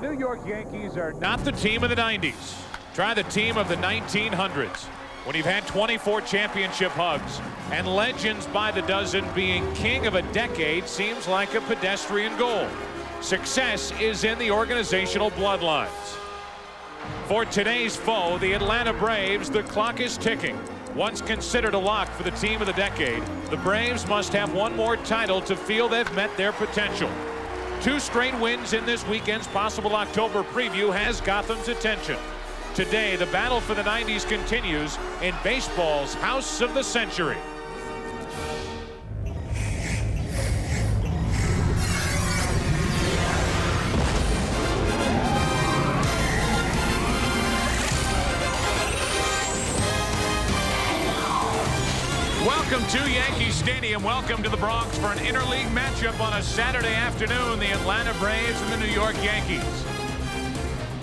New York Yankees are not the team of the 90s. Try the team of the 1900s, when you've had 24 championship hugs and legends by the dozen. Being king of a decade seems like a pedestrian goal. Success is in the organizational bloodlines. For today's foe, the Atlanta Braves, the clock is ticking. Once considered a lock for the team of the decade, the Braves must have one more title to feel they've met their potential. 2 straight wins in this weekend's possible October preview has Gotham's attention. Today, the battle for the 90s continues in baseball's House of the Century. Welcome to Yankee Stadium. Welcome to the Bronx for an interleague matchup on a Saturday afternoon. The Atlanta Braves and the New York Yankees.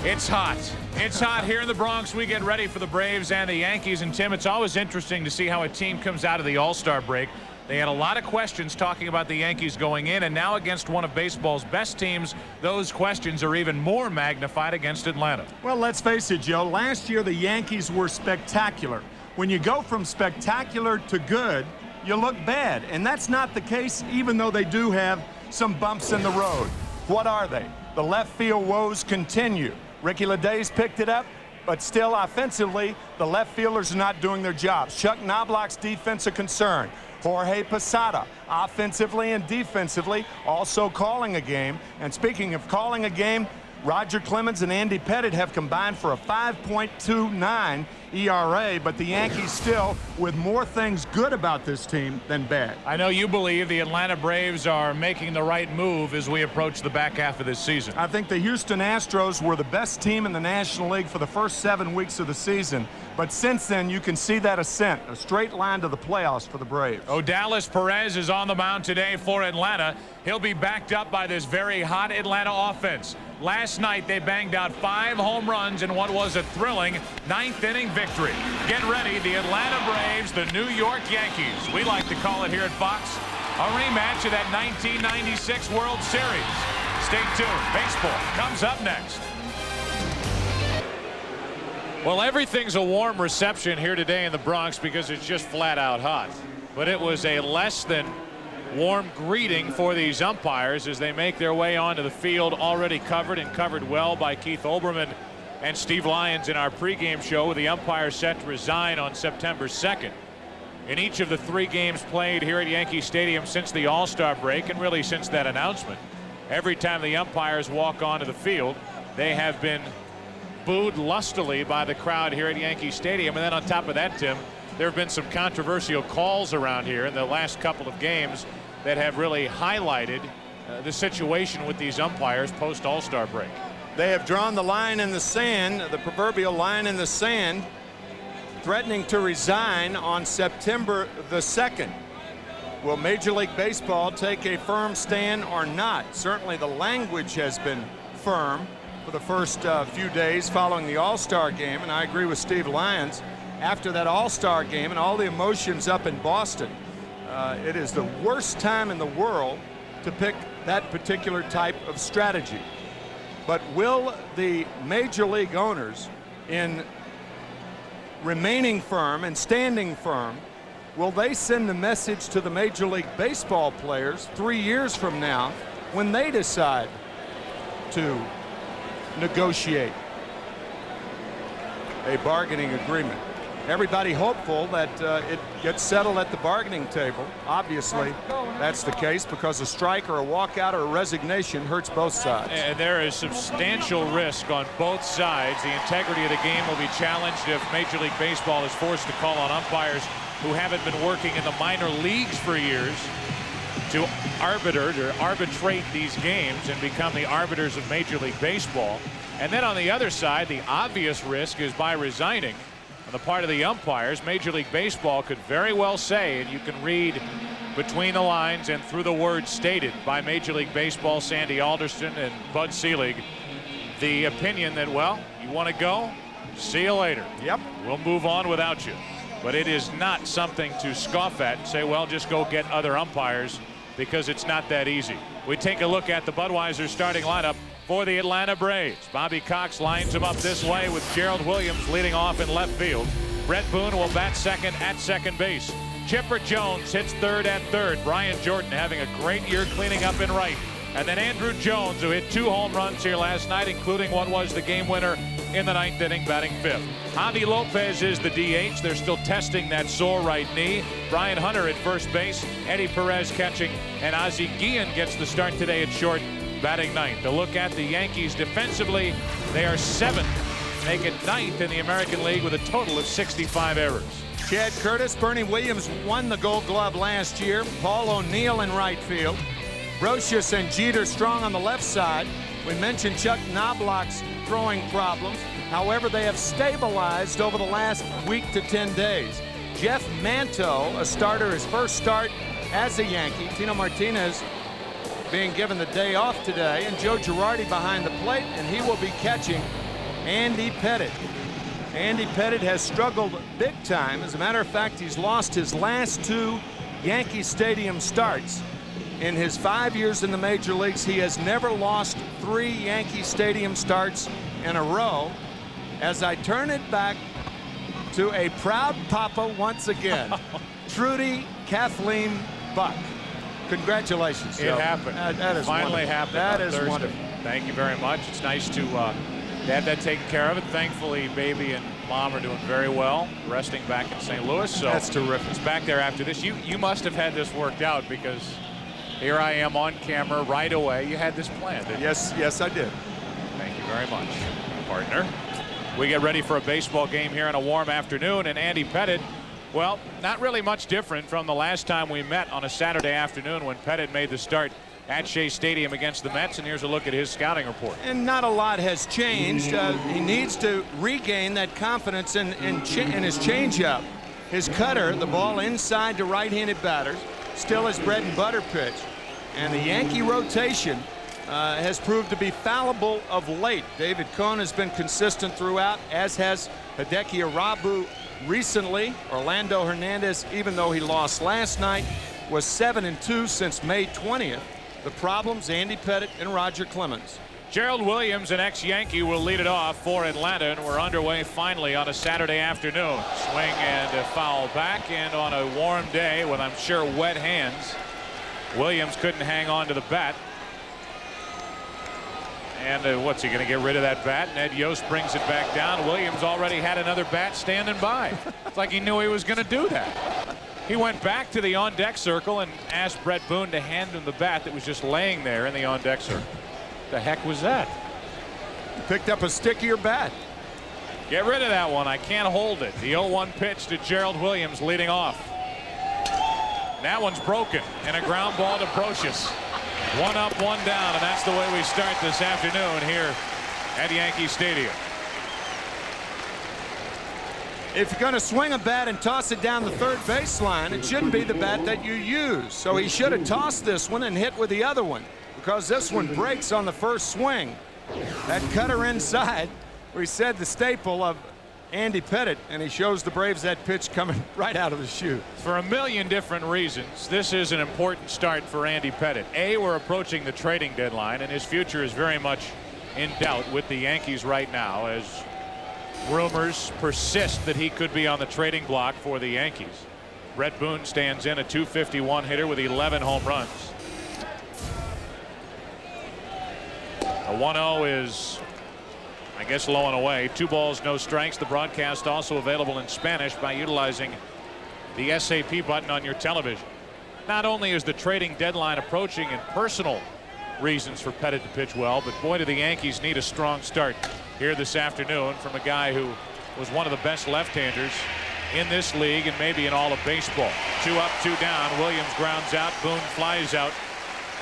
It's hot. It's hot here in the Bronx. We get ready for the Braves and the Yankees. And Tim, it's always interesting to see how a team comes out of the All-Star break. They had a lot of questions talking about the Yankees going in, and now against one of baseball's best teams, those questions are even more magnified against Atlanta. Well, let's face it, Joe. Last year, the Yankees were spectacular. When you go from spectacular to good, you look bad. And that's not the case, even though they do have some bumps in the road. What are they? The left field woes continue. Ricky Leday's picked it up, but still offensively, the left fielders are not doing their jobs. Chuck Knobloch's defense a concern. Jorge Posada, offensively and defensively, also calling a game. And speaking of calling a game, Roger Clemens and Andy Pettitte have combined for a 5.29 ERA, but the Yankees still with more things good about this team than bad. I know you believe the Atlanta Braves are making the right move as we approach the back half of this season. I think the Houston Astros were the best team in the National League for the first 7 weeks of the season, but since then you can see that ascent, a straight line to the playoffs for the Braves. Odalis Perez is on the mound today for Atlanta. He'll be backed up by this very hot Atlanta offense. Last night, they banged out 5 home runs in what was a thrilling 9th-inning victory. Get ready, the Atlanta Braves, the New York Yankees. We like to call it here at Fox a rematch of that 1996 World Series. Stay tuned. Baseball comes up next. Well, everything's a warm reception here today in the Bronx because it's just flat-out hot. But it was a less than warm greeting for these umpires as they make their way onto the field, already covered and covered well by Keith Olbermann and Steve Lyons in our pregame show, with the umpires set to resign on September 2nd. In each of the 3 games played here at Yankee Stadium since the All-Star break, and really since that announcement, every time the umpires walk onto the field, they have been booed lustily by the crowd here at Yankee Stadium. And then on top of that, Tim, there have been some controversial calls around here in the last couple of games that have really highlighted the situation with these umpires post All-Star break. They have drawn the line in the sand, the proverbial line in the sand, threatening to resign on September the 2nd. Will Major League Baseball take a firm stand or not? Certainly the language has been firm for the first few days following the All-Star game, and I agree with Steve Lyons. After that All-Star game and all the emotions up in Boston, it is the worst time in the world to pick that particular type of strategy. But will the major league owners, in remaining firm and standing firm, will they send the message to the Major League Baseball players 3 years from now when they decide to negotiate a bargaining agreement? Everybody hopeful that it gets settled at the bargaining table. Obviously, that's the case because a strike or a walkout or a resignation hurts both sides. And there is substantial risk on both sides. The integrity of the game will be challenged if Major League Baseball is forced to call on umpires who haven't been working in the minor leagues for years to arbitrate these games and become the arbiters of Major League Baseball. And then on the other side, the obvious risk is by resigning on the part of the umpires, Major League Baseball could very well say, and you can read between the lines and through the words stated by Major League Baseball, Sandy Alderson and Bud Selig, the opinion that, well, you want to go? See you later. Yep. We'll move on without you. But it is not something to scoff at and say, well, just go get other umpires, because it's not that easy. We take a look at the Budweiser starting lineup for the Atlanta Braves. Bobby Cox lines him up this way with Gerald Williams leading off in left field. Brett Boone will bat second at second base. Chipper Jones hits third at third. Brian Jordan having a great year cleaning up in right. And then Andrew Jones, who hit 2 home runs here last night, including what was the game winner in the 9th inning, batting 5th. Javi Lopez is the DH. They're still testing that sore right knee. Brian Hunter at first base. Eddie Perez catching. And Ozzie Guillen gets the start today at short, batting 9th. To look at the Yankees defensively, they are 7th. Make it 9th in the American League with a total of 65 errors. Chad Curtis, Bernie Williams won the Gold Glove last year. Paul O'Neill in right field. Brocious and Jeter strong on the left side. We mentioned Chuck Knobloch's throwing problems. However, they have stabilized over the last week to 10 days. Jeff Manto, a starter, his first start as a Yankee. Tino Martinez being given the day off today. And Joe Girardi behind the plate, and he will be catching Andy Pettitte. Andy Pettitte has struggled big time. As a matter of fact, he's lost his last 2 Yankee Stadium starts. In his 5 years in the major leagues, he has never lost 3 Yankee Stadium starts in a row. As I turn it back to a proud papa once again, Trudy Kathleen Buck. Congratulations, Joe. It happened. That is finally wonderful. happened. That on is Thursday. wonderful. Thank you very much. It's nice to have that taken care of. It. Thankfully, baby and mom are doing very well, resting back in St. Louis. So that's terrific. It's back there after this. You must have had this worked out, because here I am on camera right away. You had this planned, didn't you? Yes, I did. Thank you very much, partner. We get ready for a baseball game here on a warm afternoon, and Andy Pettitte, well, not really much different from the last time we met on a Saturday afternoon when Pettitte made the start at Shea Stadium against the Mets. And here's a look at his scouting report. And not a lot has changed. He needs to regain that confidence in his changeup. His cutter, the ball inside to right-handed batters, still his bread and butter pitch. And the Yankee rotation has proved to be fallible of late. David Cohn has been consistent throughout, as has Hideki Irabu recently. Orlando Hernandez, even though he lost last night, was 7-2 since May 20th. The problems, Andy Pettitte and Roger Clemens. Gerald Williams, an ex-Yankee, will lead it off for Atlanta, and we're underway finally on a Saturday afternoon. Swing and a foul back, and on a warm day with, I'm sure, wet hands, Williams couldn't hang on to the bat. And what's he going to get rid of that bat? Ned Yost brings it back down. Williams already had another bat standing by. It's like he knew he was going to do that. He went back to the on-deck circle and asked Brett Boone to hand him the bat that was just laying there in the on-deck circle. The heck was that? He picked up a stickier bat. Get rid of that one. I can't hold it. The 0-1 pitch to Gerald Williams leading off. That one's broken, and a ground ball to Brocious. 1 up, 1 down, and that's the way we start this afternoon here at Yankee Stadium. If you're going to swing a bat and toss it down the third baseline, it shouldn't be the bat that you use. So he should have tossed this one and hit with the other one, because this one breaks on the first swing. That cutter inside, we said the staple of Andy Pettitte, and he shows the Braves that pitch coming right out of the chute. For a million different reasons, this is an important start for Andy Pettitte. A, we're approaching the trading deadline, and his future is very much in doubt with the Yankees right now, as rumors persist that he could be on the trading block for the Yankees. Brett Boone stands in, a .251 hitter with 11 home runs. A 1-0 is, I guess, low and away. 2 balls, no strikes. The broadcast also available in Spanish by utilizing the SAP button on your television. Not only is the trading deadline approaching and personal reasons for Pettitte to pitch well, but boy, do the Yankees need a strong start here this afternoon from a guy who was one of the best left-handers in this league and maybe in all of baseball. 2 up, 2 down. Williams grounds out. Boone flies out,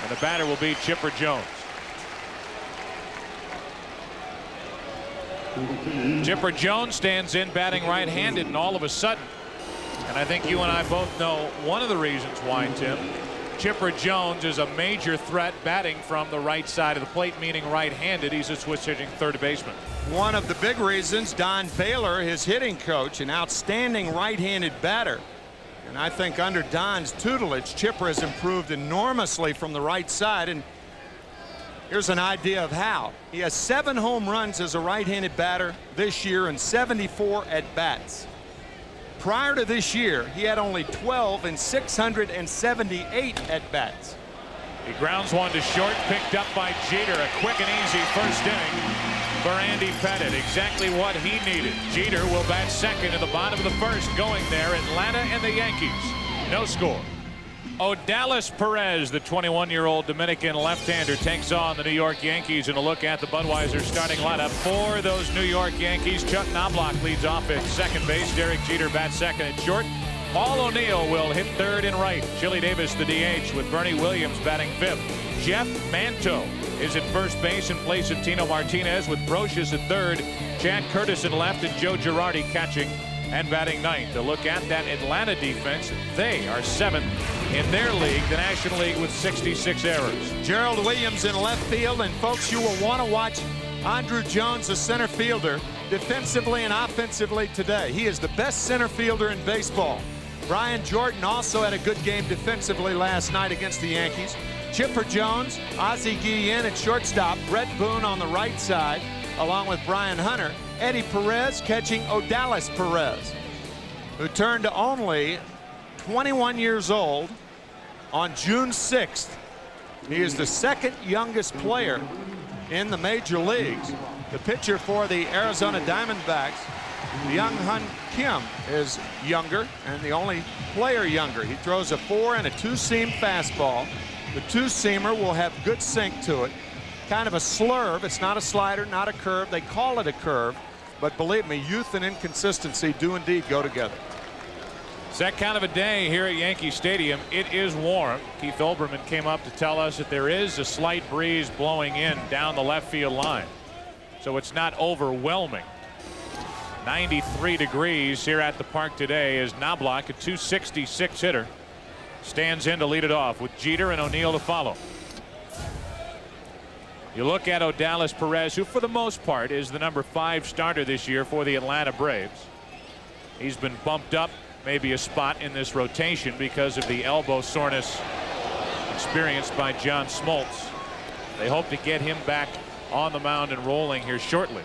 and the batter will be Chipper Jones. Chipper Jones stands in batting right-handed, and all of a sudden, and I think you and I both know one of the reasons why, Tim, Chipper Jones is a major threat batting from the right side of the plate, meaning right-handed. He's a switch-hitting third baseman. One of the big reasons, Don Baylor, his hitting coach, an outstanding right-handed batter. And I think under Don's tutelage, Chipper has improved enormously from the right side. And Here's an idea of how. He has 7 home runs as a right-handed batter this year and 74 at-bats. Prior to this year, he had only 12 and 678 at-bats. He grounds one to short, picked up by Jeter. A quick and easy first inning for Andy Pettitte. Exactly what he needed. Jeter will bat second in the bottom of the first. Going there, Atlanta and the Yankees. No score. Odalis Perez, the 21-year-old Dominican left-hander, takes on the New York Yankees. And a look at the Budweiser starting lineup for those New York Yankees. Chuck Knobloch leads off at second base. Derek Jeter bats second at short. Paul O'Neill will hit third and right. Chili Davis, the DH, with Bernie Williams batting fifth. Jeff Manto is at first base in place of Tino Martinez, with Brocious at third, Chad Curtis at left, and Joe Girardi catching and batting ninth. A look at that Atlanta defense. They are seventh in their league, the National League, with 66 errors. Gerald Williams in left field, and folks, you will want to watch Andrew Jones, the center fielder, defensively and offensively today. He is the best center fielder in baseball. Brian Jordan also had a good game defensively last night against the Yankees. Chipper Jones, Ozzie Guillen at shortstop, Brett Boone on the right side, along with Brian Hunter. Eddie Perez catching Odalis Perez, who turned only 21 years old on June 6th. He is the second youngest player in the major leagues. The pitcher for the Arizona Diamondbacks, Young Hun Kim, is younger and the only player younger. He throws a 4 and a 2-seam fastball. The 2-seamer will have good sink to it. Kind of a slurve. It's not a slider, not a curve. They call it a curve. But believe me, youth and inconsistency do indeed go together. It's that kind of a day here at Yankee Stadium. It is warm. Keith Olbermann came up to tell us that there is a slight breeze blowing in down the left field line. So it's not overwhelming. 93 degrees here at the park today as Knobloch, a .266 hitter, stands in to lead it off with Jeter and O'Neill to follow. You look at Odalis Perez, who for the most part is the number 5 starter this year for the Atlanta Braves. He's been bumped up maybe a spot in this rotation because of the elbow soreness experienced by John Smoltz. They hope to get him back on the mound and rolling here shortly.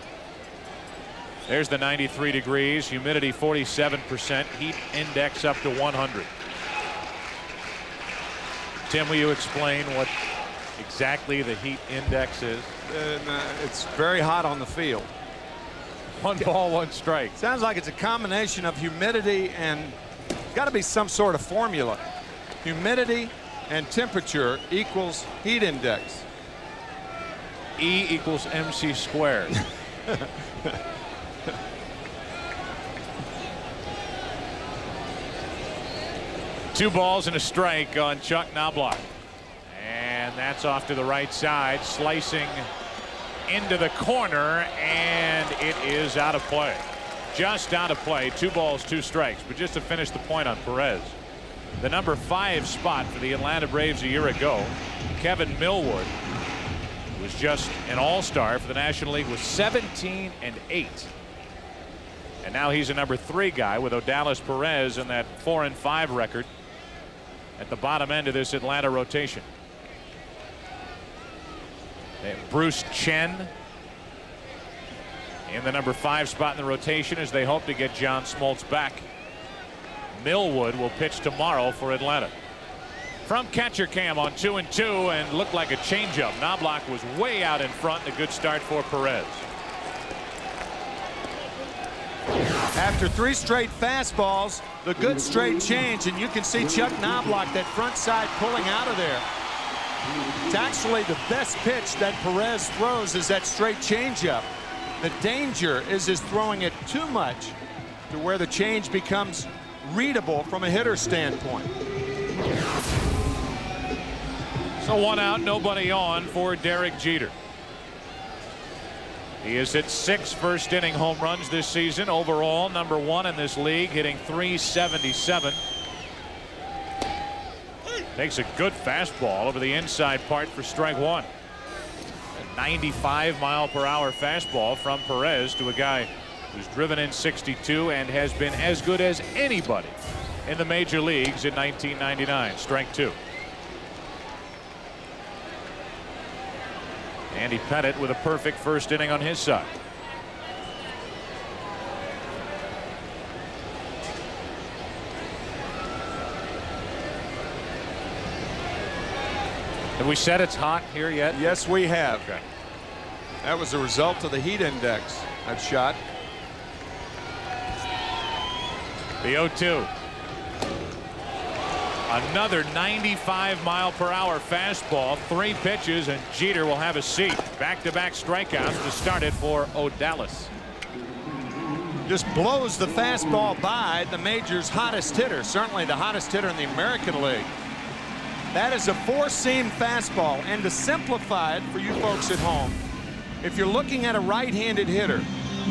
There's the 93 degrees, humidity 47%, heat index up to 100. Tim, will you explain what exactly the heat index is? It's very hot on the field. 1 ball, 1 strike. Sounds like it's a combination of humidity and got to be some sort of formula. Humidity and temperature equals heat index. E equals MC squared. 2 balls and a strike on Chuck Knobloch. And that's off to the right side, slicing into the corner, and it is out of play. Just out of play. 2 balls, 2 strikes. But just to finish the point on Perez, the number 5 spot for the Atlanta Braves a year ago, Kevin Millwood, was just an all-star for the National League, with 17 and 8. And now he's a number 3 guy with Odalis Perez and that 4 and 5 record at the bottom end of this Atlanta rotation. They have Bruce Chen in the number 5 spot in the rotation as they hope to get John Smoltz back. Millwood will pitch tomorrow for Atlanta. From catcher cam on 2-2, and looked like a changeup. Knobloch was way out in front. A good start for Perez. After 3 straight fastballs, the good straight change, and you can see Chuck Knobloch, that front side, pulling out of there. It's actually the best pitch that Perez throws is that straight changeup. The danger is throwing it too much to where the change becomes readable from a hitter standpoint. So 1 out, nobody on for Derek Jeter. He has hit 6 first inning home runs this season. Overall, number 1 in this league, hitting .377. Takes a good fastball over the inside part for strike 1. A 95-mile-per-hour fastball from Perez to a guy who's driven in 62 and has been as good as anybody in the major leagues in 1999. Strike 2. Andy Pettit with a perfect first inning on his side. Have we said it's hot here yet? Yes, we have. Okay. That was a result of the heat index. That shot. The 0-2. Another 95-mile-per-hour fastball. 3 pitches, and Jeter will have a seat. Back-to-back strikeouts to start it for O'Dallas. Just blows the fastball by the major's hottest hitter, certainly the hottest hitter in the American League. That is a 4-seam fastball, and to simplify it for you folks at home, if you're looking at a right-handed hitter,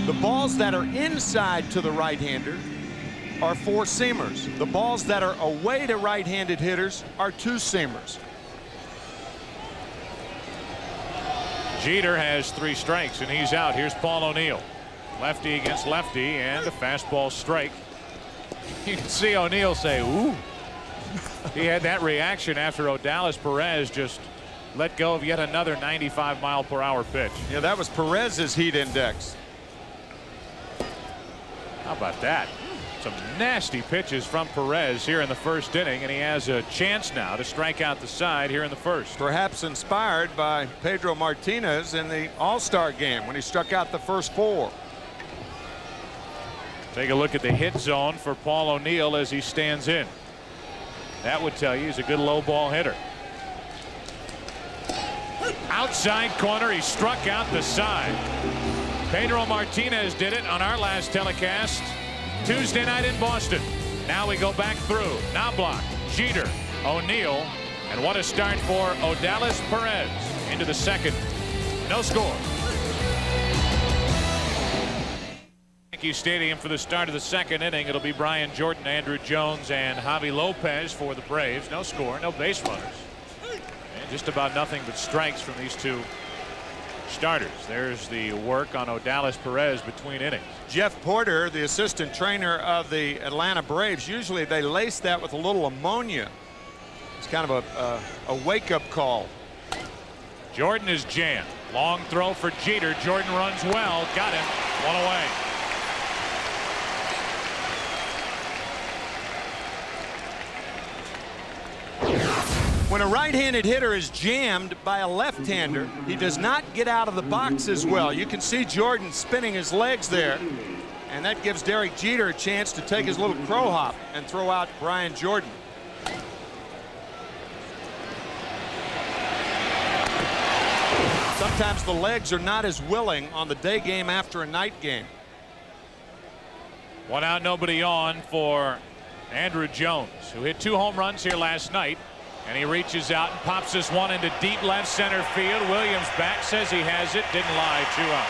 the balls that are inside to the right-hander are 4-seamers. The balls that are away to right-handed hitters are 2-seamers. Jeter has 3 strikes, and he's out. Here's Paul O'Neill. Lefty against lefty, and a fastball strike. You can see O'Neill say, ooh. He had that reaction after O'Dallas Perez just let go of yet another 95-mile-per-hour pitch. Yeah, that was Perez's heat index. How about that? Some nasty pitches from Perez here in the first inning, and he has a chance now to strike out the side here in the first. Perhaps inspired by Pedro Martinez in the All-Star game when he struck out the first 4. Take a look at the hit zone for Paul O'Neill as he stands in. That would tell you he's a good low ball hitter. Outside corner, he struck out the side. Pedro Martinez did it on our last telecast Tuesday night in Boston. Now we go back through Knobloch, Jeter, O'Neill, and what a start for O'Dallas Perez into the second. No score. Yankee Stadium for the start of the second inning. It'll be Brian Jordan, Andrew Jones, and Javi Lopez for the Braves. No score, no base runners, and just about nothing but strikes from these 2 starters. There's the work on O'Dallas Perez between innings. Jeff Porter, the assistant trainer of the Atlanta Braves, usually they lace that with a little ammonia. It's kind of a wake-up call. Jordan is jammed. Long throw for Jeter. Jordan runs well. Got him. 1 away. When a right-handed hitter is jammed by a left-hander, he does not get out of the box as well. You can see Jordan spinning his legs there, and that gives Derek Jeter a chance to take his little crow hop and throw out Brian Jordan. Sometimes the legs are not as willing on the day game after a night game. 1 out, nobody on for Andrew Jones, who hit 2 home runs here last night. And he reaches out and pops this one into deep left center field. Williams back, says he has it. Didn't lie. 2 out.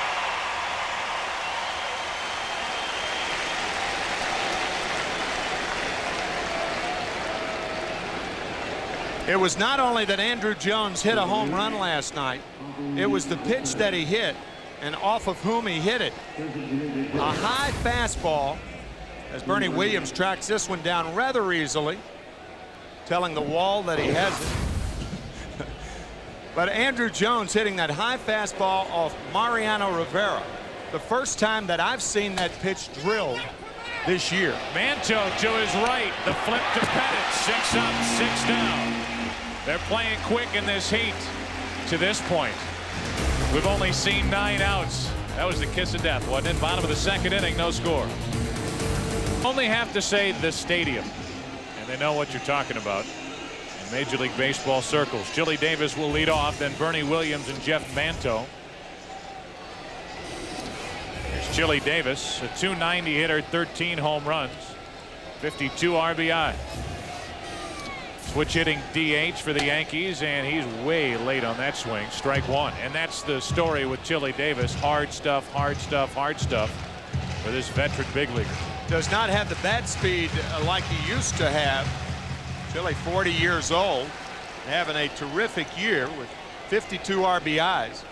It was not only that Andrew Jones hit a home run last night, it was the pitch that he hit and off of whom he hit it. A high fastball, as Bernie Williams tracks this one down rather easily, telling the wall that he has it. But Andrew Jones hitting that high fastball off Mariano Rivera. The first time that I've seen that pitch drilled this year. Manto to his right. The flip to Pettit. 6 up, 6 down. They're playing quick in this heat to this point. We've only seen 9 outs. That was the kiss of death, wasn't it? Bottom of the second inning, no score. Only have to say the stadium, and they know what you're talking about in Major League Baseball circles. Chili Davis will lead off, then Bernie Williams and Jeff Manto. Here's Chili Davis, a .290 hitter, 13 home runs, 52 RBI. Switch hitting DH for the Yankees, and he's way late on that swing. Strike 1. And that's the story with Chili Davis. Hard stuff, hard stuff, hard stuff for this veteran big leaguer. Does not have the bat speed like he used to have. Chili, 40 years old, having a terrific year with 52 RBIs.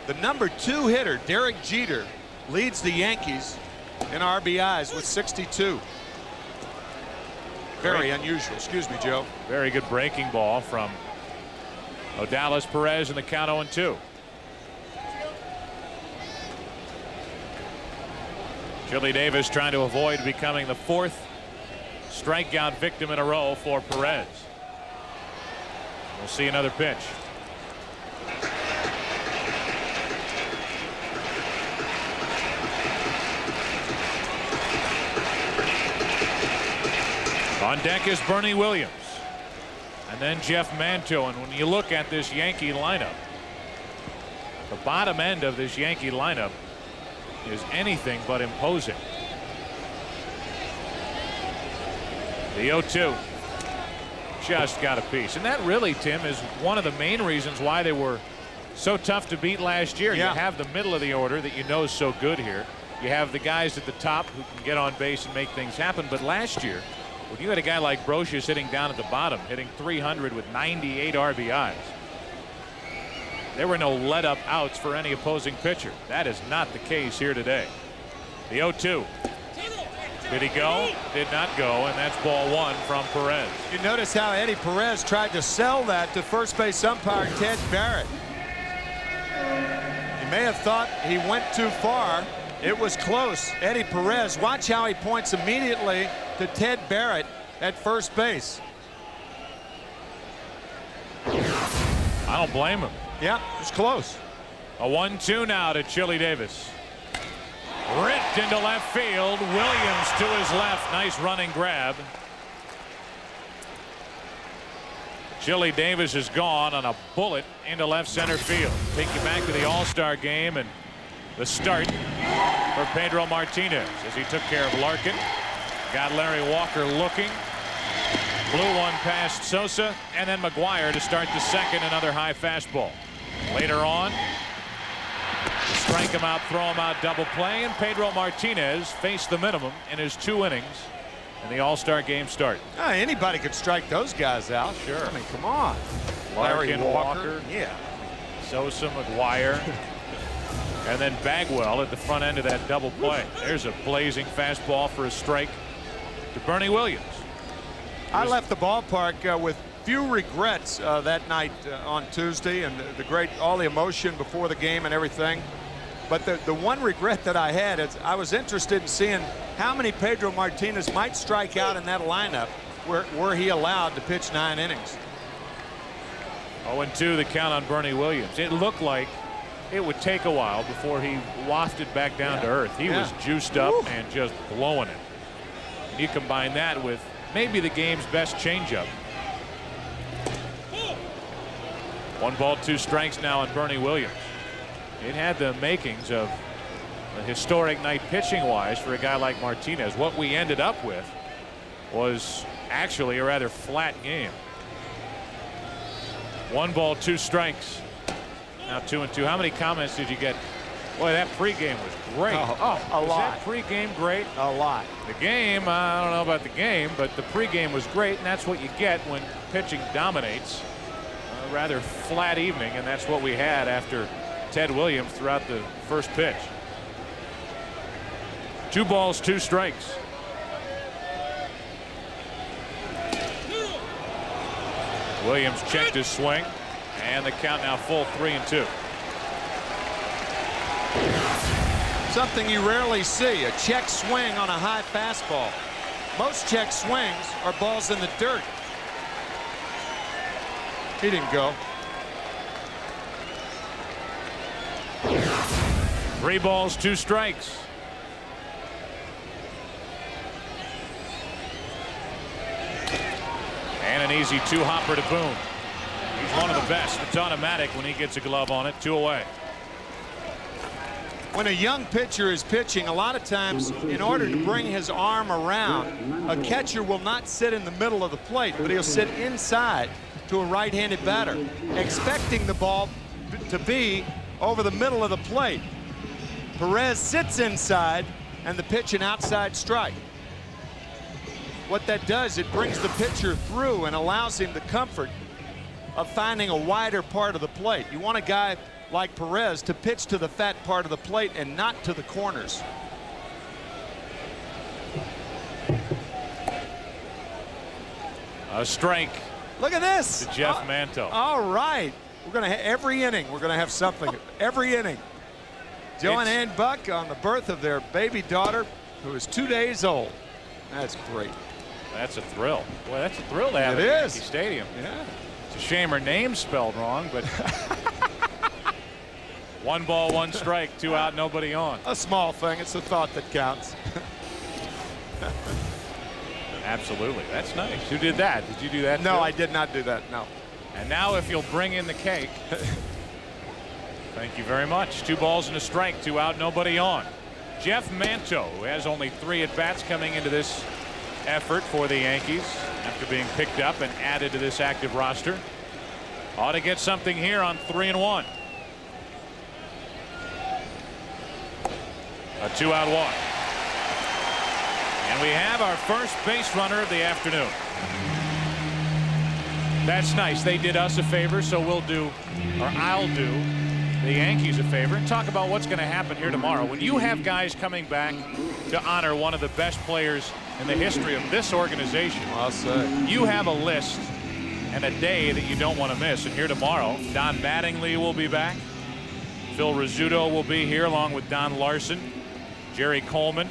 The number 2 hitter, Derek Jeter, leads the Yankees in RBIs with 62. Very unusual. Excuse me, Joe. Very good breaking ball from Dallas Perez in the count 0-2. Chili Davis trying to avoid becoming the 4th strikeout victim in a row for Perez. We'll see another pitch. On deck is Bernie Williams. And then Jeff Manto. And when you look at this Yankee lineup, the bottom end of this Yankee lineup is anything but imposing. The 0-2 just got a piece. And that really, Tim, is one of the main reasons why they were so tough to beat last year. Yeah. You have the middle of the order that you know is so good here. You have the guys at the top who can get on base and make things happen. But last year, when you had a guy like Brosius sitting down at the bottom, hitting 300 with 98 RBIs, there were no let-up outs for any opposing pitcher. That is not the case here today. The 0-2. Did he go? Did not go, and that's ball 1 from Perez. You notice how Eddie Perez tried to sell that to first base umpire Ted Barrett. He may have thought he went too far. It was close. Eddie Perez, watch how he points immediately to Ted Barrett at first base. I don't blame him. Yeah, it's close. A 1-2 now to Chili Davis. Ripped into left field. Williams to his left. Nice running grab. Chili Davis is gone on a bullet into left center field. Take you back to the All-Star game and the start for Pedro Martinez as he took care of Larkin. Got Larry Walker looking. Blew one past Sosa, and then McGuire to start the second. Another high fastball. Later on, strike him out, throw him out, double play, and Pedro Martinez faced the minimum in his 2 innings in the All-Star game start. Anybody could strike those guys out. Sure. I mean, come on. Larkin, Larry Walker, yeah. Sosa, McGuire, and then Bagwell at the front end of that double play. There's a blazing fastball for a strike to Bernie Williams. I left the ballpark with few regrets that night on Tuesday, and all the emotion before the game and everything. But the one regret that I had is I was interested in seeing how many Pedro Martinez might strike out in that lineup were he allowed to pitch 9 innings. 0-2 the count on Bernie Williams. It looked like it would take a while before he wafted back down to earth. He was juiced up and just blowing it. And you combine that with maybe the game's best changeup. 1 ball, 2 strikes now on Bernie Williams. It had the makings of a historic night pitching wise for a guy like Martinez. What we ended up with was actually a rather flat game. 1 ball, 2 strikes. Now 2-2. How many comments did you get? Boy, that pregame was great. A lot. That pregame great? A lot. The game, I don't know about the game, but the pregame was great, and that's what you get when pitching dominates. A rather flat evening, and that's what we had after Ted Williams throughout the first pitch. 2 balls, 2 strikes. Williams checked his swing, and the count now full 3-2. Something you rarely see, a check swing on a high fastball. Most check swings are balls in the dirt. He didn't go. 3 balls, 2 strikes. And an easy 2-hopper to Boone. He's one of the best. It's automatic when he gets a glove on it. 2 away. When a young pitcher is pitching, a lot of times in order to bring his arm around, a catcher will not sit in the middle of the plate, but he'll sit inside to a right-handed batter, expecting the ball to be over the middle of the plate. Perez sits inside, and the pitch an outside strike. What that does, it brings the pitcher through and allows him the comfort of finding a wider part of the plate. You want a guy like Perez to pitch to the fat part of the plate and not to the corners. A strike Look at this. to Jeff Manto. All right. We're going to every inning. We're going to have something. Every inning. Joe and Ann Buck on the birth of their baby daughter, who is 2 days old. That's great. That's a thrill. Boy, that's a thrill to have It at is. Yankee Stadium. Yeah. It's a shame her name's spelled wrong, but 1 ball, 1 strike, 2 out, nobody on. A small thing. It's the thought that counts. Absolutely. That's nice. Who did that? Did you do that? No, too? I did not do that. No. And now if you'll bring in the cake. Thank you very much. 2 balls and a strike, 2 out, nobody on. Jeff Manto, who has only 3 at-bats coming into this effort for the Yankees after being picked up and added to this active roster. Ought to get something here on 3-1. A 2-out walk. And we have our first base runner of the afternoon. That's nice. They did us a favor, so we'll do, or I'll do, the Yankees a favor and talk about what's going to happen here tomorrow. When you have guys coming back to honor one of the best players in the history of this organization, I'll say. you have a list and a day that you don't want to miss. And here tomorrow, Don Mattingly will be back. Phil Rizzuto will be here along with Don Larson, Jerry Coleman,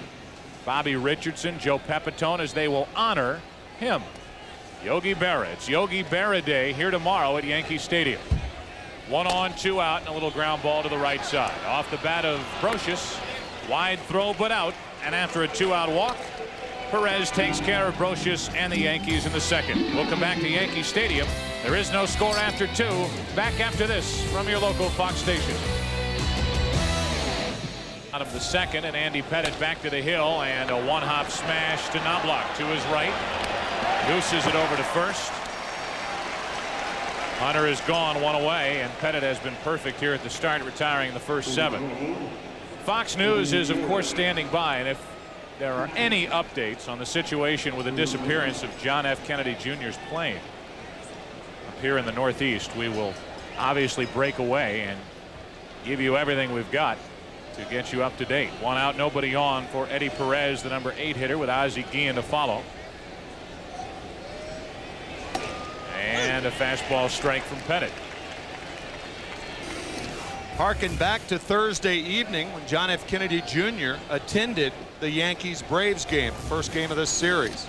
Bobby Richardson, Joe Pepitone, as they will honor him. Yogi Berra. It's Yogi Berra Day here tomorrow at Yankee Stadium. 1 on, 2 out, and a little ground ball to the right side. Off the bat of Brocious. Wide throw, but out. And after a 2-out walk, Perez takes care of Brocious and the Yankees in the second. We'll come back to Yankee Stadium. There is no score after 2. Back after this from your local Fox station. Out of the second, and Andy Pettitte back to the hill, and a 1-hop smash to Knobloch to his right. Gooses it over to first. Hunter is gone, 1 away, and Pettitte has been perfect here at the start, retiring the first 7. Fox News is, of course, standing by, and if there are any updates on the situation with the disappearance of John F. Kennedy Jr.'s plane up here in the Northeast, we will obviously break away and give you everything we've got to get you up to date. 1 out, nobody on for Eddie Perez, the number 8 hitter, with Ozzie Guillen to follow. And a fastball strike from Pettitte. Harken back to Thursday evening when John F. Kennedy Jr. attended the Yankees Braves game, first game of this series.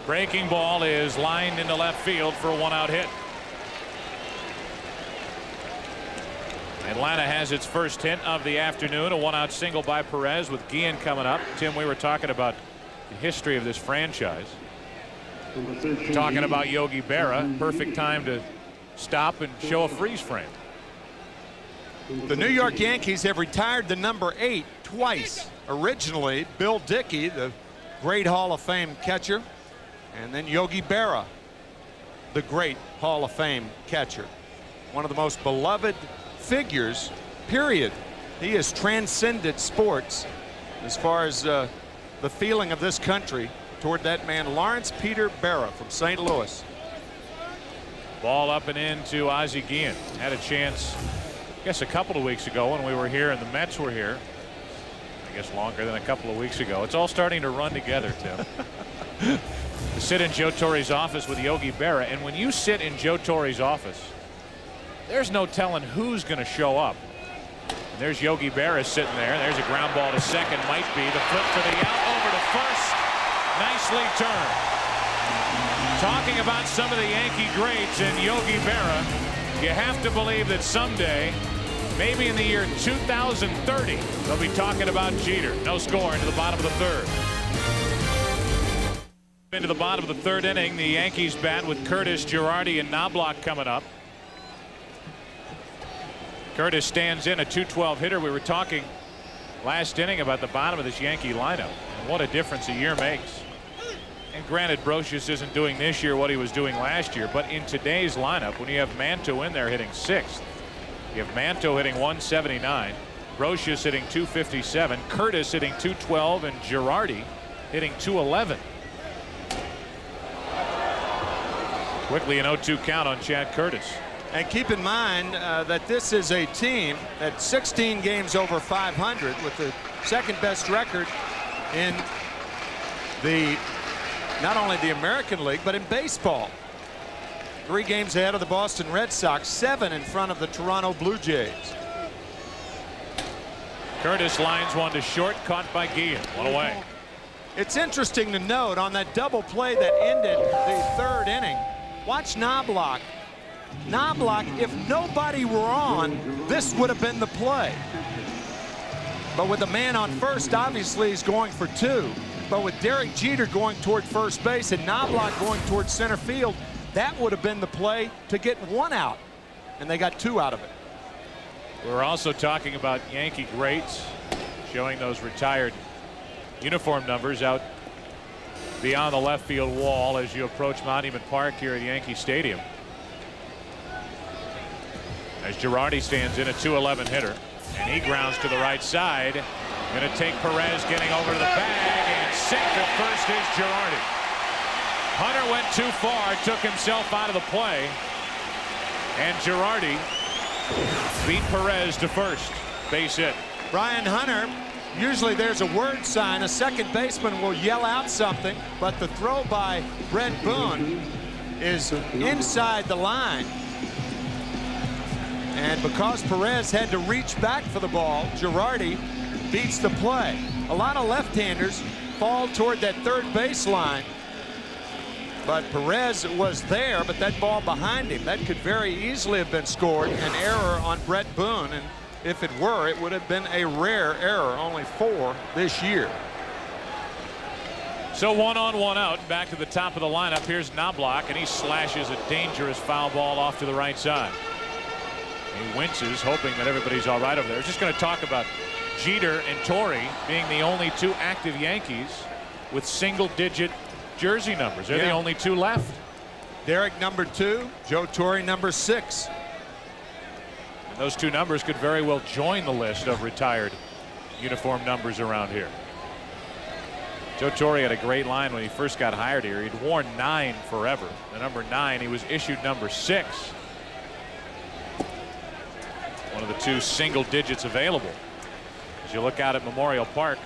Breaking ball is lined into left field for a 1-out hit. Atlanta has its first hit of the afternoon, a 1-out single by Perez with Guillen coming up. Tim, we were talking about the history of this franchise. Talking about Yogi Berra, perfect time to stop and show a freeze frame. The New York Yankees have retired the number 8 twice. Originally, Bill Dickey, the great Hall of Fame catcher, and then Yogi Berra, the great Hall of Fame catcher. One of the most beloved figures, period. He has transcended sports as far as the feeling of this country toward that man, Lawrence Peter Berra from St. Louis. Ball up and into Ozzie Guillen. Had a chance, I guess, a couple of weeks ago when we were here and the Mets were here. I guess longer than a couple of weeks ago. It's all starting to run together, Tim. To sit in Joe Torre's office with Yogi Berra, and when you sit in Joe Torre's office, there's no telling who's going to show up. And there's Yogi Berra sitting there. There's a ground ball to second, might be the flip for the out, over to first. Nicely turned. Talking about some of the Yankee greats and Yogi Berra, you have to believe that someday, maybe in the year 2030, they'll be talking about Jeter. No score into the bottom of the third. Into the bottom of the third inning, the Yankees bat with Curtis, Girardi, and Knobloch coming up. Curtis stands in, a .212 hitter. We were talking last inning about the bottom of this Yankee lineup and what a difference a year makes. And granted, Brocious isn't doing this year what he was doing last year, but in today's lineup, when you have Manto in there hitting 6th, you have Manto hitting 179, Brocious hitting 257, Curtis hitting 212, and Girardi hitting 211. Quickly an 0-2 count on Chad Curtis. And keep in mind that this is a team at 16 games over 500 with the second best record in the not only the American League, but in baseball. 3 games ahead of the Boston Red Sox, 7 in front of the Toronto Blue Jays. Curtis lines one to short, caught by Guillen. One away. It's interesting to note on that double play that ended the 3rd inning. Watch Knobloch. Knobloch, if nobody were on, this would have been the play. But with the man on first, obviously he's going for 2. But with Derek Jeter going toward first base and Knobloch going toward center field, that would have been the play to get 1 out. And they got 2 out of it. We're also talking about Yankee greats, showing those retired uniform numbers out beyond the left field wall as you approach Monument Park here at Yankee Stadium. As Girardi stands in, a 2-11 hitter, and he grounds to the right side. Going to take Perez, getting over to the bag, and safe at first is Girardi. Hunter went too far, took himself out of the play, and Girardi beat Perez to first. Base hit. Brian Hunter, usually there's a word sign. A second baseman will yell out something, but the throw by Brett Boone is inside the line. And because Perez had to reach back for the ball, Girardi beats the play. A lot of left-handers fall toward that third base line. But Perez was there, but that ball behind him, that could very easily have been scored. An error on Brett Boone, and if it were, it would have been a rare error, only 4 this year. So 1 on 1 out, back to the top of the lineup. Here's Knobloch, and he slashes a dangerous foul ball off to the right side. He winces, hoping that everybody's all right over there. Just going to talk about Jeter and Torre being the only 2 active Yankees with single-digit jersey numbers. They're the only 2 left. Derek number 2, Joe Torre number 6. And those 2 numbers could very well join the list of retired uniform numbers around here. Joe Torre had a great line when he first got hired here. He'd worn 9 forever. The number 9, he was issued number 6. One of the 2 single digits available. As you look out at Memorial Park,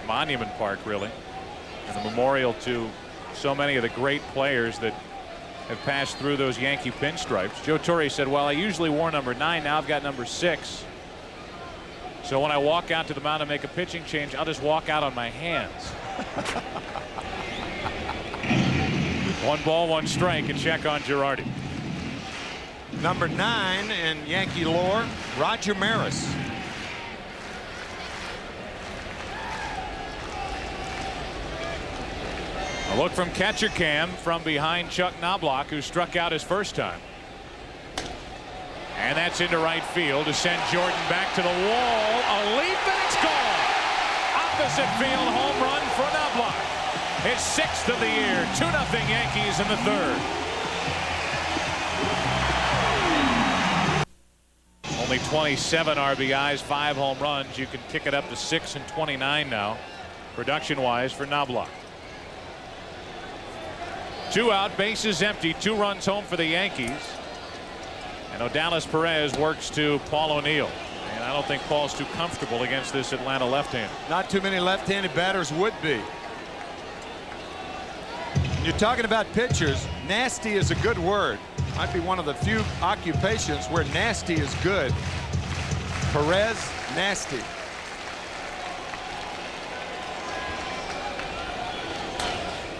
Monument Park, really, and the memorial to so many of the great players that have passed through those Yankee pinstripes. Joe Torre said, well, I usually wore number 9. Now I've got number 6. So when I walk out to the mound and make a pitching change, I'll just walk out on my hands. 1 ball, 1 strike, and check on Girardi. Number 9 in Yankee lore, Roger Maris. A look from catcher cam from behind Chuck Knobloch, who struck out his first time. And that's into right field to send Jordan back to the wall. A leap, and it's gone. Opposite field home run for Knobloch. His 6th of the year. 2-0 Yankees in the 3rd. Only 27 RBIs, 5 home runs. You can kick it up to 6 and 29 now, production-wise, for Knobloch. 2 out, bases empty, 2 runs home for the Yankees. And Odalis Perez works to Paul O'Neill. And I don't think Paul's too comfortable against this Atlanta left-hander. Not too many left-handed batters would be. You're talking about pitchers. Nasty is a good word. Might be one of the few occupations where nasty is good. Perez, nasty.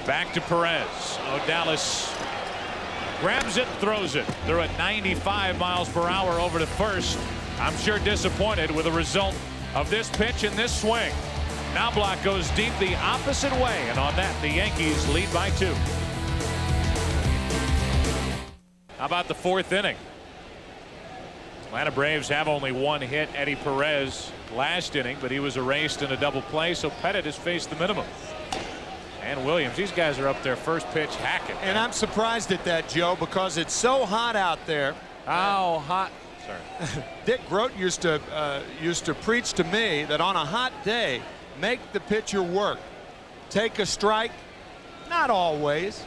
Back to Perez. Odalis grabs it, throws it. They're at 95 miles per hour over to first. I'm sure disappointed with the result of this pitch and this swing. Knobloch goes deep the opposite way, and on that, the Yankees lead by 2. How about the 4th inning? Atlanta Braves have only 1 hit, Eddie Perez, last inning, but he was erased in a double play, so Pettit has faced the minimum. And Williams, these guys are up there first pitch hacking. And I'm surprised at that, Joe, because it's so hot out there. How hot? Sorry. Dick Groat used to preach to me that on a hot day, make the pitcher work. Take a strike. Not always.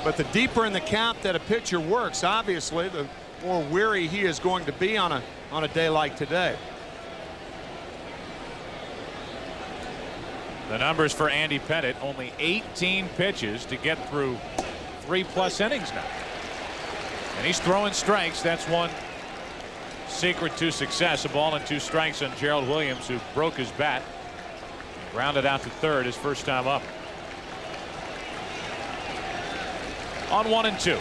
But the deeper in the count that a pitcher works, obviously, the more weary he is going to be on a day like today. The numbers for Andy Pettitte, only 18 pitches to get through 3+ innings now. And he's throwing strikes. That's one secret to success. A ball and 2 strikes on Gerald Williams, who broke his bat. Grounded out to third his first time up. On 1-2.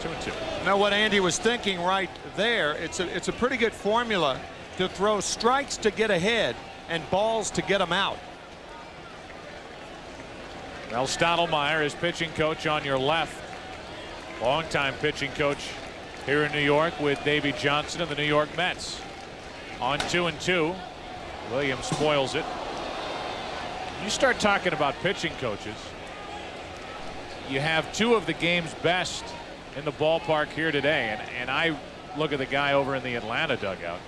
2-2. You know what Andy was thinking right there? It's a pretty good formula to throw strikes to get ahead and balls to get them out. Mel Stottlemyre is pitching coach on your left. Longtime pitching coach here in New York with Davey Johnson of the New York Mets. On 2-2. Williams spoils it. You start talking about pitching coaches. You have 2 of the game's best in the ballpark here today, and I look at the guy over in the Atlanta dugout,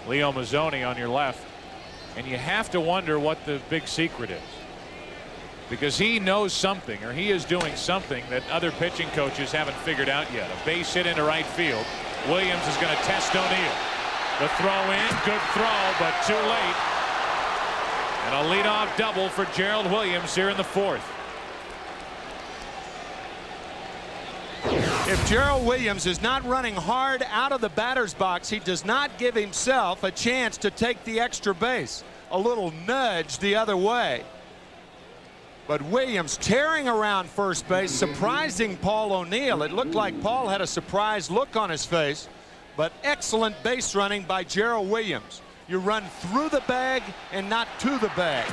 Leo Mazzoni, on your left, and you have to wonder what the big secret is, because he knows something, or he is doing something that other pitching coaches haven't figured out yet. A base hit into right field. Williams is going to test O'Neill. The throw in, good throw, but too late. And a leadoff double for Gerald Williams here in the 4th. If Gerald Williams is not running hard out of the batter's box, he does not give himself a chance to take the extra base. A little nudge the other way. But Williams tearing around first base, surprising Paul O'Neill. It looked like Paul had a surprised look on his face, but excellent base running by Gerald Williams. You run through the bag and not to the bag.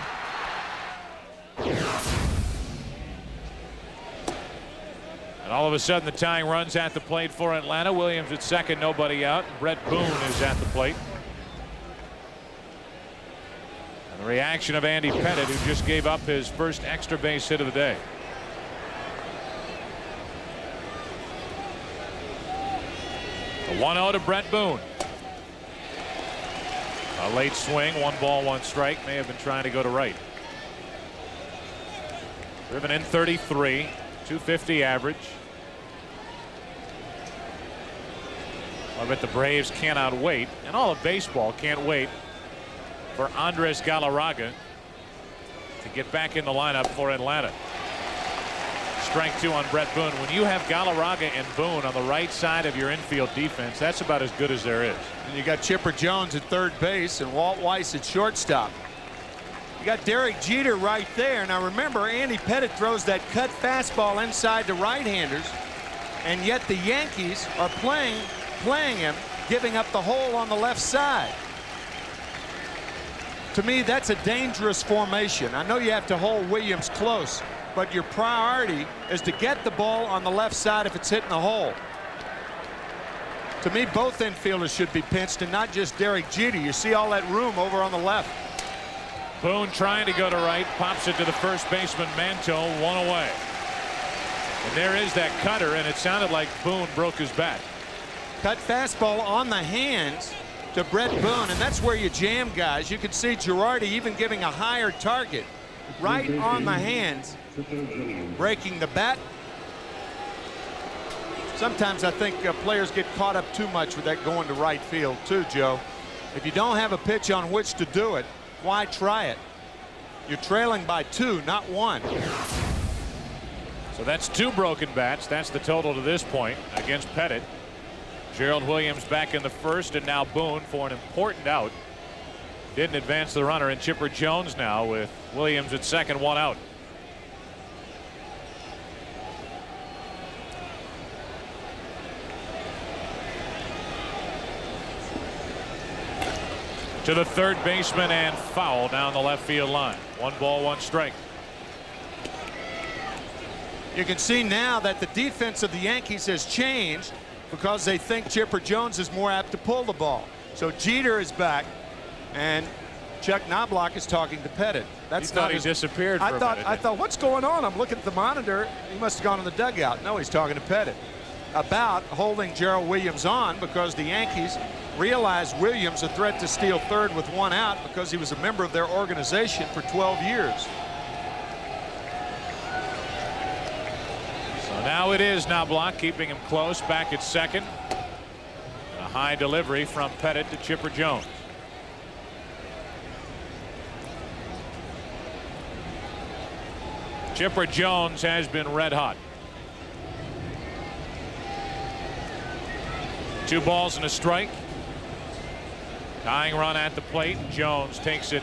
And all of a sudden the tying runs at the plate for Atlanta. Williams at second, nobody out. Brett Boone is at the plate. And the reaction of Andy Pettitte, who just gave up his first extra base hit of the day. The 1-0 to Brett Boone. A late swing, 1 ball, 1 strike. May have been trying to go to right. Driven in 33, 250 average. I bet the Braves cannot wait, and all of baseball can't wait for Andres Galarraga to get back in the lineup for Atlanta. Strike 2 on Brett Boone. When you have Galarraga and Boone on the right side of your infield defense, that's about as good as there is. And you got Chipper Jones at third base and Walt Weiss at shortstop. You got Derek Jeter right there. Now remember, Andy Pettitte throws that cut fastball inside to right-handers, and yet the Yankees are playing him, giving up the hole on the left side. To me, that's a dangerous formation. I know you have to hold Williams close, but your priority is to get the ball on the left side if it's hitting the hole. To me, both infielders should be pinched, and not just Derek Jeter. You see all that room over on the left. Boone trying to go to right, pops it to the first baseman Manto, 1 away. And there is that cutter, and it sounded like Boone broke his bat. Cut fastball on the hands to Brett Boone, and that's where you jam guys. You can see Girardi even giving a higher target right on the hands, breaking the bat. Sometimes I think players get caught up too much with that going to right field too, Joe. If you don't have a pitch on which to do it, why try it? You're trailing by 2, not 1. So that's 2 broken bats. That's the total to this point against Pettitte. Gerald Williams back in the first, and now Boone for an important out. Didn't advance the runner, and Chipper Jones now with Williams at second, 1 out. To the third baseman, and foul down the left field line. 1 ball, 1 strike. You can see now that the defense of the Yankees has changed because they think Chipper Jones is more apt to pull the ball. So Jeter is back, and Chuck Knobloch is talking to Pettitte. That's not he disappeared for a minute. I thought, what's going on? I'm looking at the monitor. He must have gone in the dugout. No, he's talking to Pettitte about holding Gerald Williams on because the Yankees realized Williams a threat to steal third with 1 out because he was a member of their organization for 12 years. So now it is Knobloch keeping him close, back at second. A high delivery from Pettitte to Chipper Jones. Chipper Jones has been red hot. 2 balls and a strike. Tying run at the plate. Jones takes it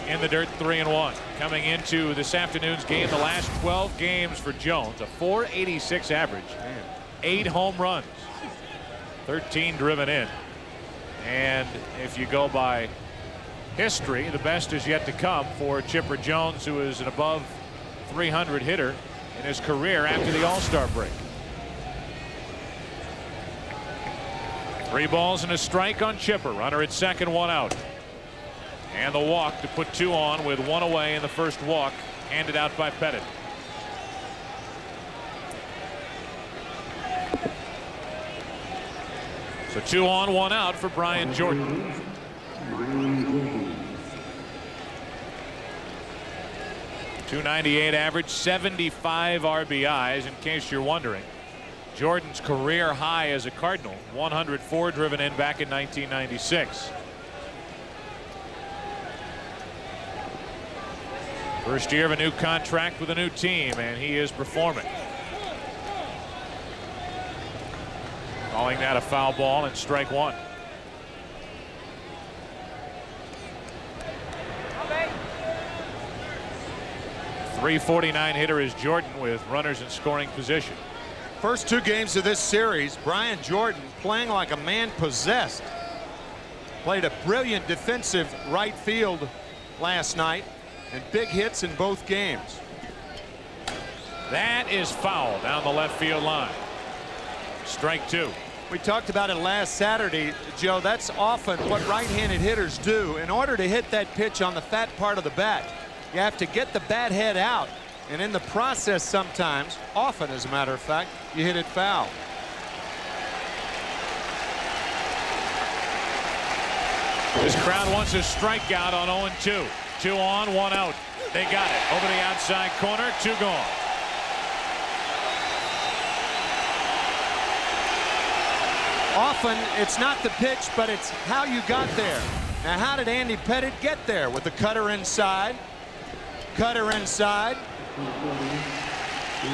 in the dirt, 3-1. Coming into this afternoon's game, the last 12 games for Jones, a .486 average, 8 home runs, 13 driven in. And if you go by history, the best is yet to come for Chipper Jones, who is an above .300 hitter in his career after the All-Star break. 3 balls and a strike on Chipper. Runner at second, 1 out. And the walk to put 2 on with 1 away in the first walk, handed out by Pettit. So 2 on, 1 out for Brian Jordan. .298 average, 75 RBIs. In case you're wondering, Jordan's career high as a Cardinal, 104 driven in back in 1996. First year of a new contract with a new team, and he is performing. Calling that a foul ball and strike 1. .349 hitter is Jordan with runners in scoring position. First 2 games of this series, Brian Jordan playing like a man possessed. Played a brilliant defensive right field last night and big hits in both games. That is foul down the left field line. Strike 2. We talked about it last Saturday, Joe. That's often what right-handed hitters do. In order to hit that pitch on the fat part of the bat, you have to get the bat head out, and in the process sometimes, often as a matter of fact, you hit it foul. This crowd wants a strikeout on 0-2. 2 on, 1 out. They got it over the outside corner. 2 gone. Often it's not the pitch, but it's how you got there. Now, how did Andy Pettit get there? With the cutter inside,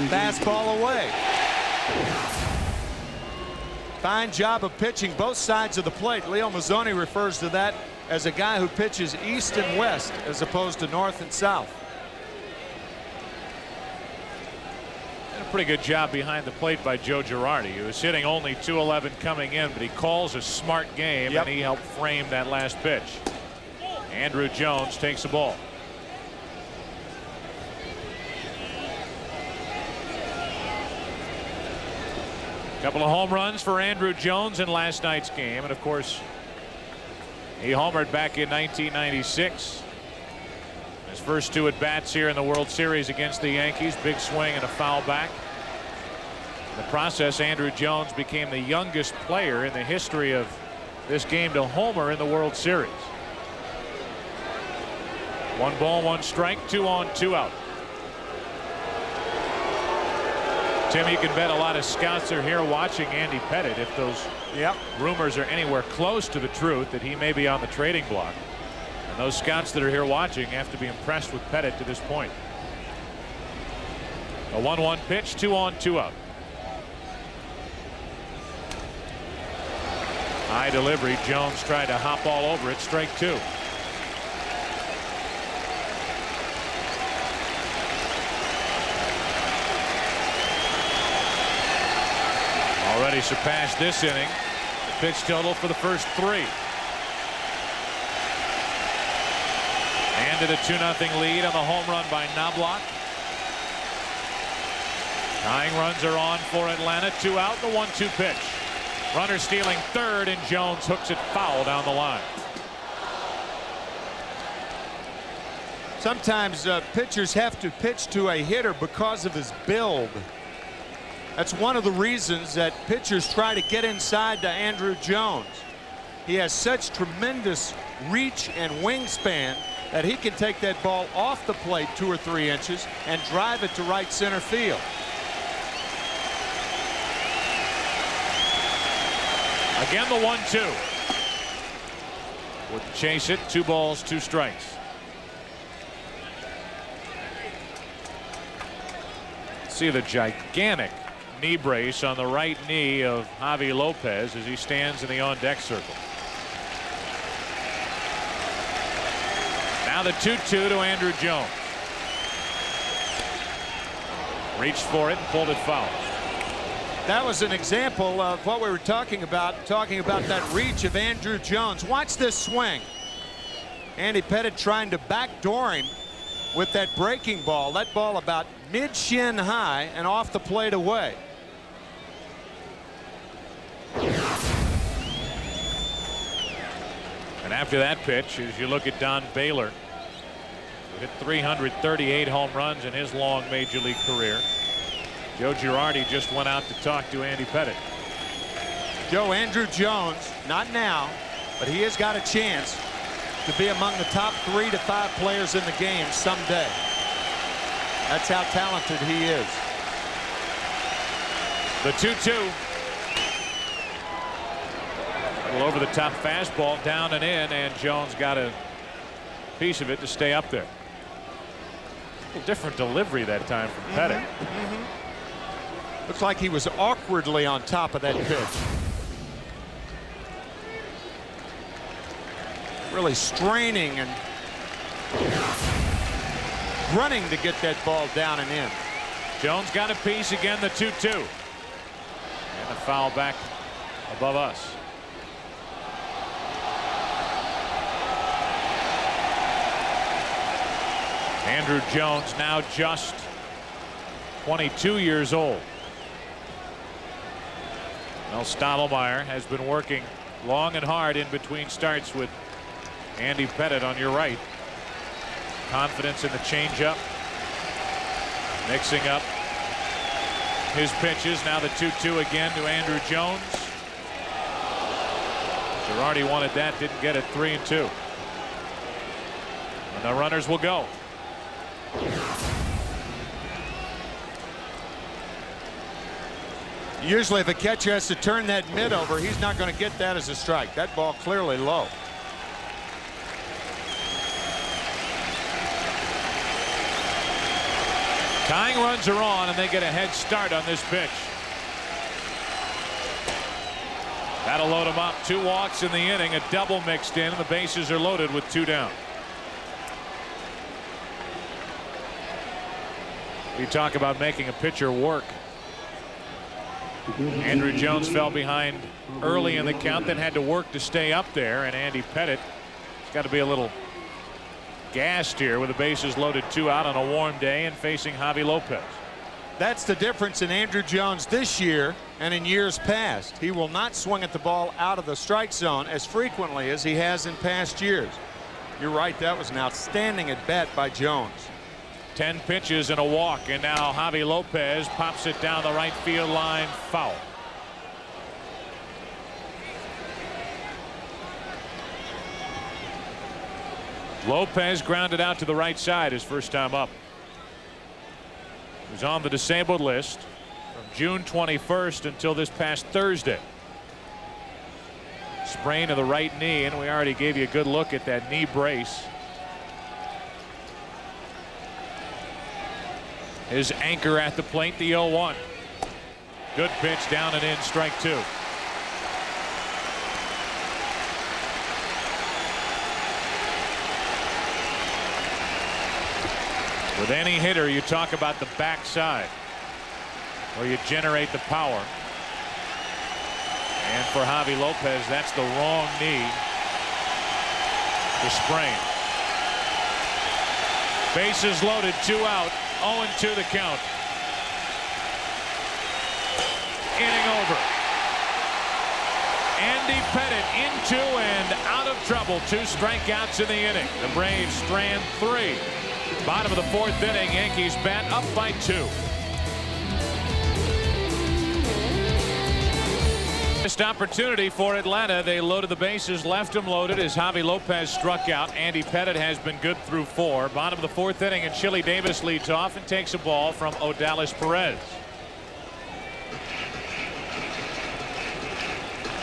fastball away. Fine job of pitching both sides of the plate. Leo Mazzoni refers to that as a guy who pitches east and west as opposed to north and south. Did a pretty good job behind the plate by Joe Girardi. He was hitting only .211 coming in, but he calls a smart game, and he helped frame that last pitch. Andrew Jones takes a ball. Couple of home runs for Andrew Jones in last night's game, and of course he homered back in 1996. His first 2 at bats here in the World Series against the Yankees. Big swing and a foul back. In the process, Andrew Jones became the youngest player in the history of this game to homer in the World Series. 1 ball, 1 strike, 2 on, 2 out. Tim, you can bet a lot of scouts are here watching Andy Pettit if those rumors are anywhere close to the truth that he may be on the trading block. And those scouts that are here watching have to be impressed with Pettit to this point. A 1-1 pitch, 2 on, 2 out. High delivery. Jones tried to hop all over it. Strike 2. Already surpassed this inning. The pitch total for the first 3. And to the 2-0 lead on the home run by Knobloch. Tying runs are on for Atlanta. 2 out, the 1-2 pitch. Runner stealing third, and Jones hooks it foul down the line. Sometimes pitchers have to pitch to a hitter because of his build. That's one of the reasons that pitchers try to get inside to Andrew Jones. He has such tremendous reach and wingspan that he can take that ball off the plate 2 or 3 inches and drive it to right center field. Again, the 1-2. Would chase it. 2 balls, 2 strikes. See the gigantic knee brace on the right knee of Javi Lopez as he stands in the on-deck circle. Now the 2-2 to Andrew Jones. Reached for it and pulled it foul. That was an example of what we were talking about that reach of Andrew Jones. Watch this swing. Andy Pettitte trying to backdoor him with that breaking ball. That ball about mid-shin high and off the plate away. And after that pitch, as you look at Don Baylor, who hit 338 home runs in his long major league career, Joe Girardi just went out to talk to Andy Pettitte. Joe, Andrew Jones, not now, but he has got a chance to be among the top 3 to 5 players in the game someday. That's how talented he is. The 2-2. Over the top fastball down and in, and Jones got a piece of it to stay up there. A little different delivery that time from Pettitte. Looks like he was awkwardly on top of that pitch. Really straining and running to get that ball down and in. Jones got a piece again, the 2-2. And a foul back above us. Andrew Jones now just 22 years old. Well, Stottlemyre has been working long and hard in between starts with Andy Pettitte on your right. Confidence in the changeup. Mixing up his pitches. Now the 2-2 again to Andrew Jones. Girardi wanted that, didn't get it. 3-2. And the runners will go. Usually if a catcher has to turn that mid over, he's not going to get that as a strike. That ball clearly low. Tying runs are on, and they get a head start on this pitch. That'll load them up. 2 walks in the inning, a double mixed in, and the bases are loaded with 2 down. We talk about making a pitcher work. Andrew Jones fell behind early in the count, then had to work to stay up there, and Andy Pettitte has got to be a little gassed here with the bases loaded 2 out on a warm day and facing Javi Lopez. That's the difference in Andrew Jones this year and in years past. He will not swing at the ball out of the strike zone as frequently as he has in past years. You're right, that was an outstanding at bat by Jones. 10 pitches and a walk, and now Javi Lopez pops it down the right field line, foul. Lopez grounded out to the right side his first time up. He was on the disabled list from June 21st until this past Thursday. Sprain of the right knee, and we already gave you a good look at that knee brace. His anchor at the plate, the 0-1. Good pitch down and in, strike 2. With any hitter, you talk about the backside where you generate the power. And for Javi Lopez, that's the wrong knee to sprain. Bases loaded, 2 out. 0-2 the count. Inning over. Andy Pettitte into and out of trouble. 2 strikeouts in the inning. The Braves strand 3. Bottom of the 4th inning, Yankees bat up by 2. Missed opportunity for Atlanta. They loaded the bases, left them loaded as Javi Lopez struck out. Andy Pettitte has been good through 4. Bottom of the 4th inning, and Chili Davis leads off and takes a ball from Odalis Perez.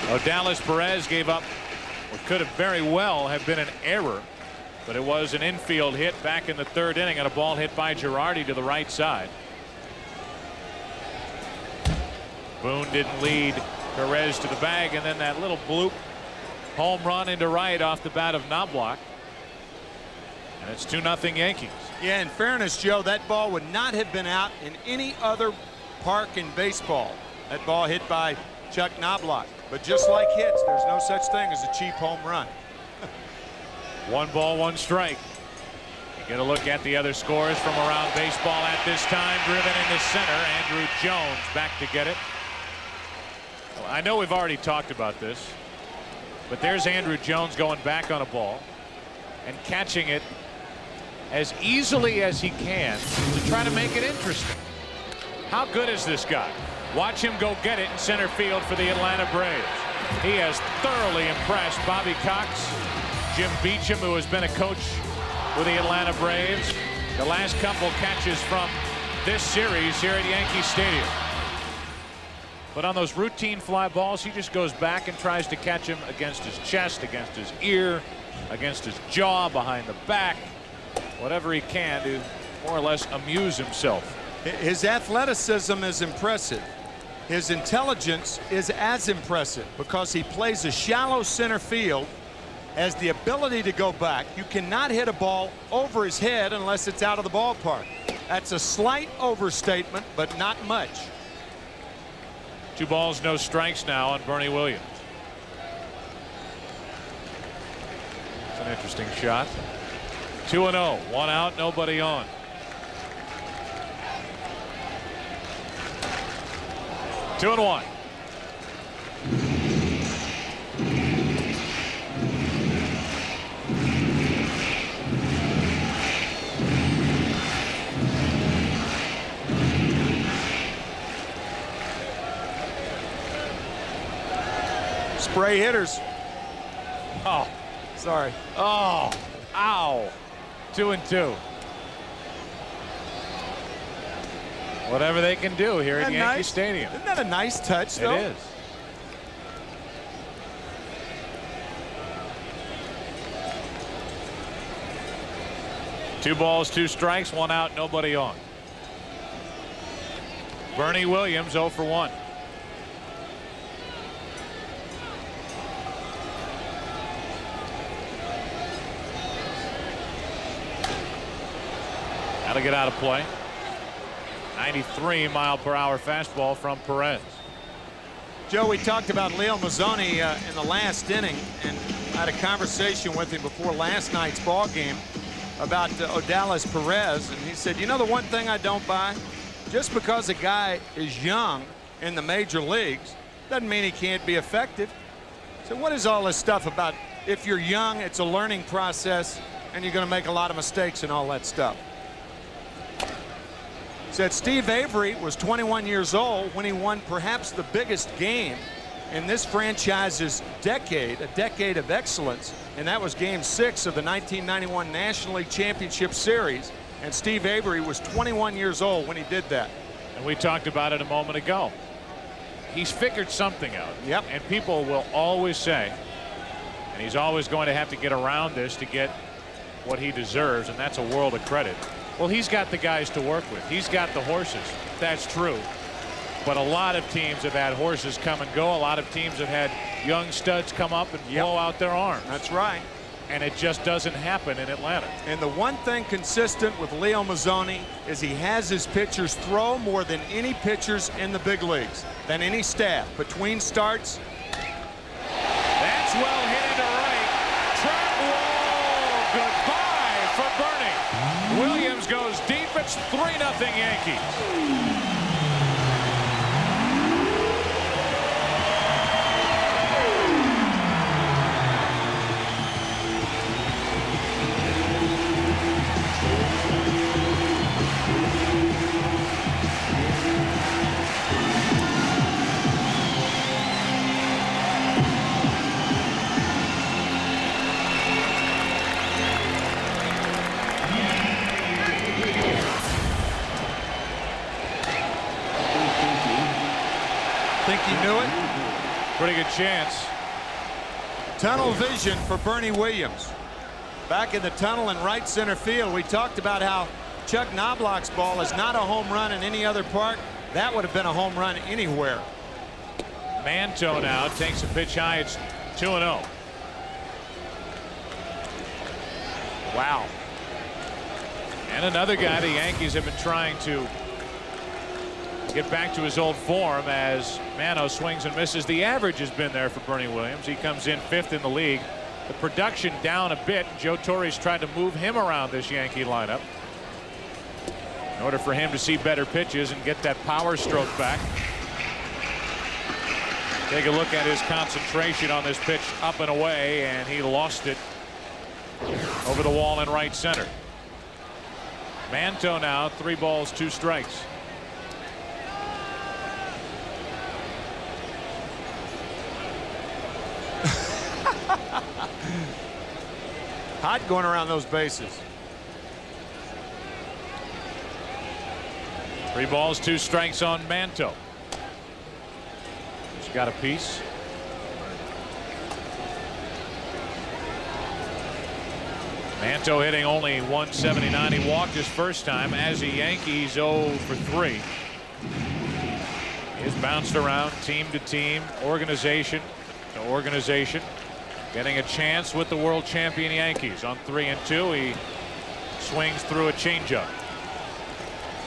Odalis Perez gave up what could have very well have been an error, but it was an infield hit back in the 3rd inning on a ball hit by Girardi to the right side. Boone didn't lead Perez to the bag, and then that little bloop home run into right off the bat of Knobloch. And it's 2-0 Yankees. Yeah, in fairness, Joe, that ball would not have been out in any other park in baseball. That ball hit by Chuck Knobloch. But just like hits, there's no such thing as a cheap home run. 1 ball, 1 strike. You get a look at the other scores from around baseball at this time. Driven into center. Andrew Jones back to get it. Well, I know we've already talked about this, but there's Andrew Jones going back on a ball and catching it as easily as he can to try to make it interesting. How good is this guy? Watch him go get it in center field for the Atlanta Braves. He has thoroughly impressed Bobby Cox, Jim Beecham, who has been a coach with the Atlanta Braves. The last couple catches from this series here at Yankee Stadium. But on those routine fly balls, he just goes back and tries to catch him against his chest, against his ear, against his jaw, behind the back, whatever he can to more or less amuse himself. His athleticism is impressive. His intelligence is as impressive because he plays a shallow center field, has the ability to go back. You cannot hit a ball over his head unless it's out of the ballpark. That's a slight overstatement, but not much. 2 balls, no strikes now on Bernie Williams. It's an interesting shot. 2-0, 1 out, nobody on. Two and 1. Spray hitters. Oh, Sorry. oh, ow. 2-2. Whatever they can do here at Yankee Stadium. Isn't that a nice touch, though? It is. Two balls, 2 strikes, 1 out, nobody on. Bernie Williams 0 for 1. Got to get out of play. 93-mile-per-hour fastball from Perez. Joe, we talked about Leo Mazzoni in the last inning, and I had a conversation with him before last night's ball game about Odalis Perez, and he said, you know, the one thing I don't buy, just because a guy is young in the major leagues doesn't mean he can't be effective. So what is all this stuff about if you're young, it's a learning process, and you're going to make a lot of mistakes and all that stuff? Said Steve Avery was 21 years old when he won perhaps the biggest game in this franchise's decade, a decade of excellence, and that was Game 6 of the 1991 National League Championship Series. And Steve Avery was 21 years old when he did that. And we talked about it a moment ago. He's figured something out. Yep. And people will always say, and he's always going to have to get around this to get what he deserves, and that's a world of credit. Well, he's got the guys to work with. He's got the horses. That's true. But a lot of teams have had horses come and go. A lot of teams have had young studs come up and blow out their arms. That's right. And it just doesn't happen in Atlanta. And the one thing consistent with Leo Mazzoni is he has his pitchers throw more than any pitchers in the big leagues, than any staff. Between starts. That's well hit into right. Track wall. Goodbye for Bernie. Williams goes deep. It's 3-0 Yankees. Think he knew it? Pretty good chance. Tunnel vision for Bernie Williams. Back in the tunnel in right center field. We talked about how Chuck Knobloch's ball is not a home run in any other park. That would have been a home run anywhere. Manto now takes a pitch high. It's 2-0. Wow. And another guy the Yankees have been trying to get back to his old form as Mano swings and misses. The average has been there for Bernie Williams. He comes in 5th in the league. The production down a bit. Joe Torre's tried to move him around this Yankee lineup in order for him to see better pitches and get that power stroke back. Take a look at his concentration on this pitch, up and away, and he lost it over the wall in right center. Manto now 3 balls 2 strikes. Hot going around those bases. 3 balls 2 strikes on Manto. He's got a piece. Manto hitting only 179. He walked his first time. As a Yankee, he's 0 for 3. He's bounced around team to team, organization to organization, getting a chance with the world champion Yankees. On 3-2, he swings through a changeup.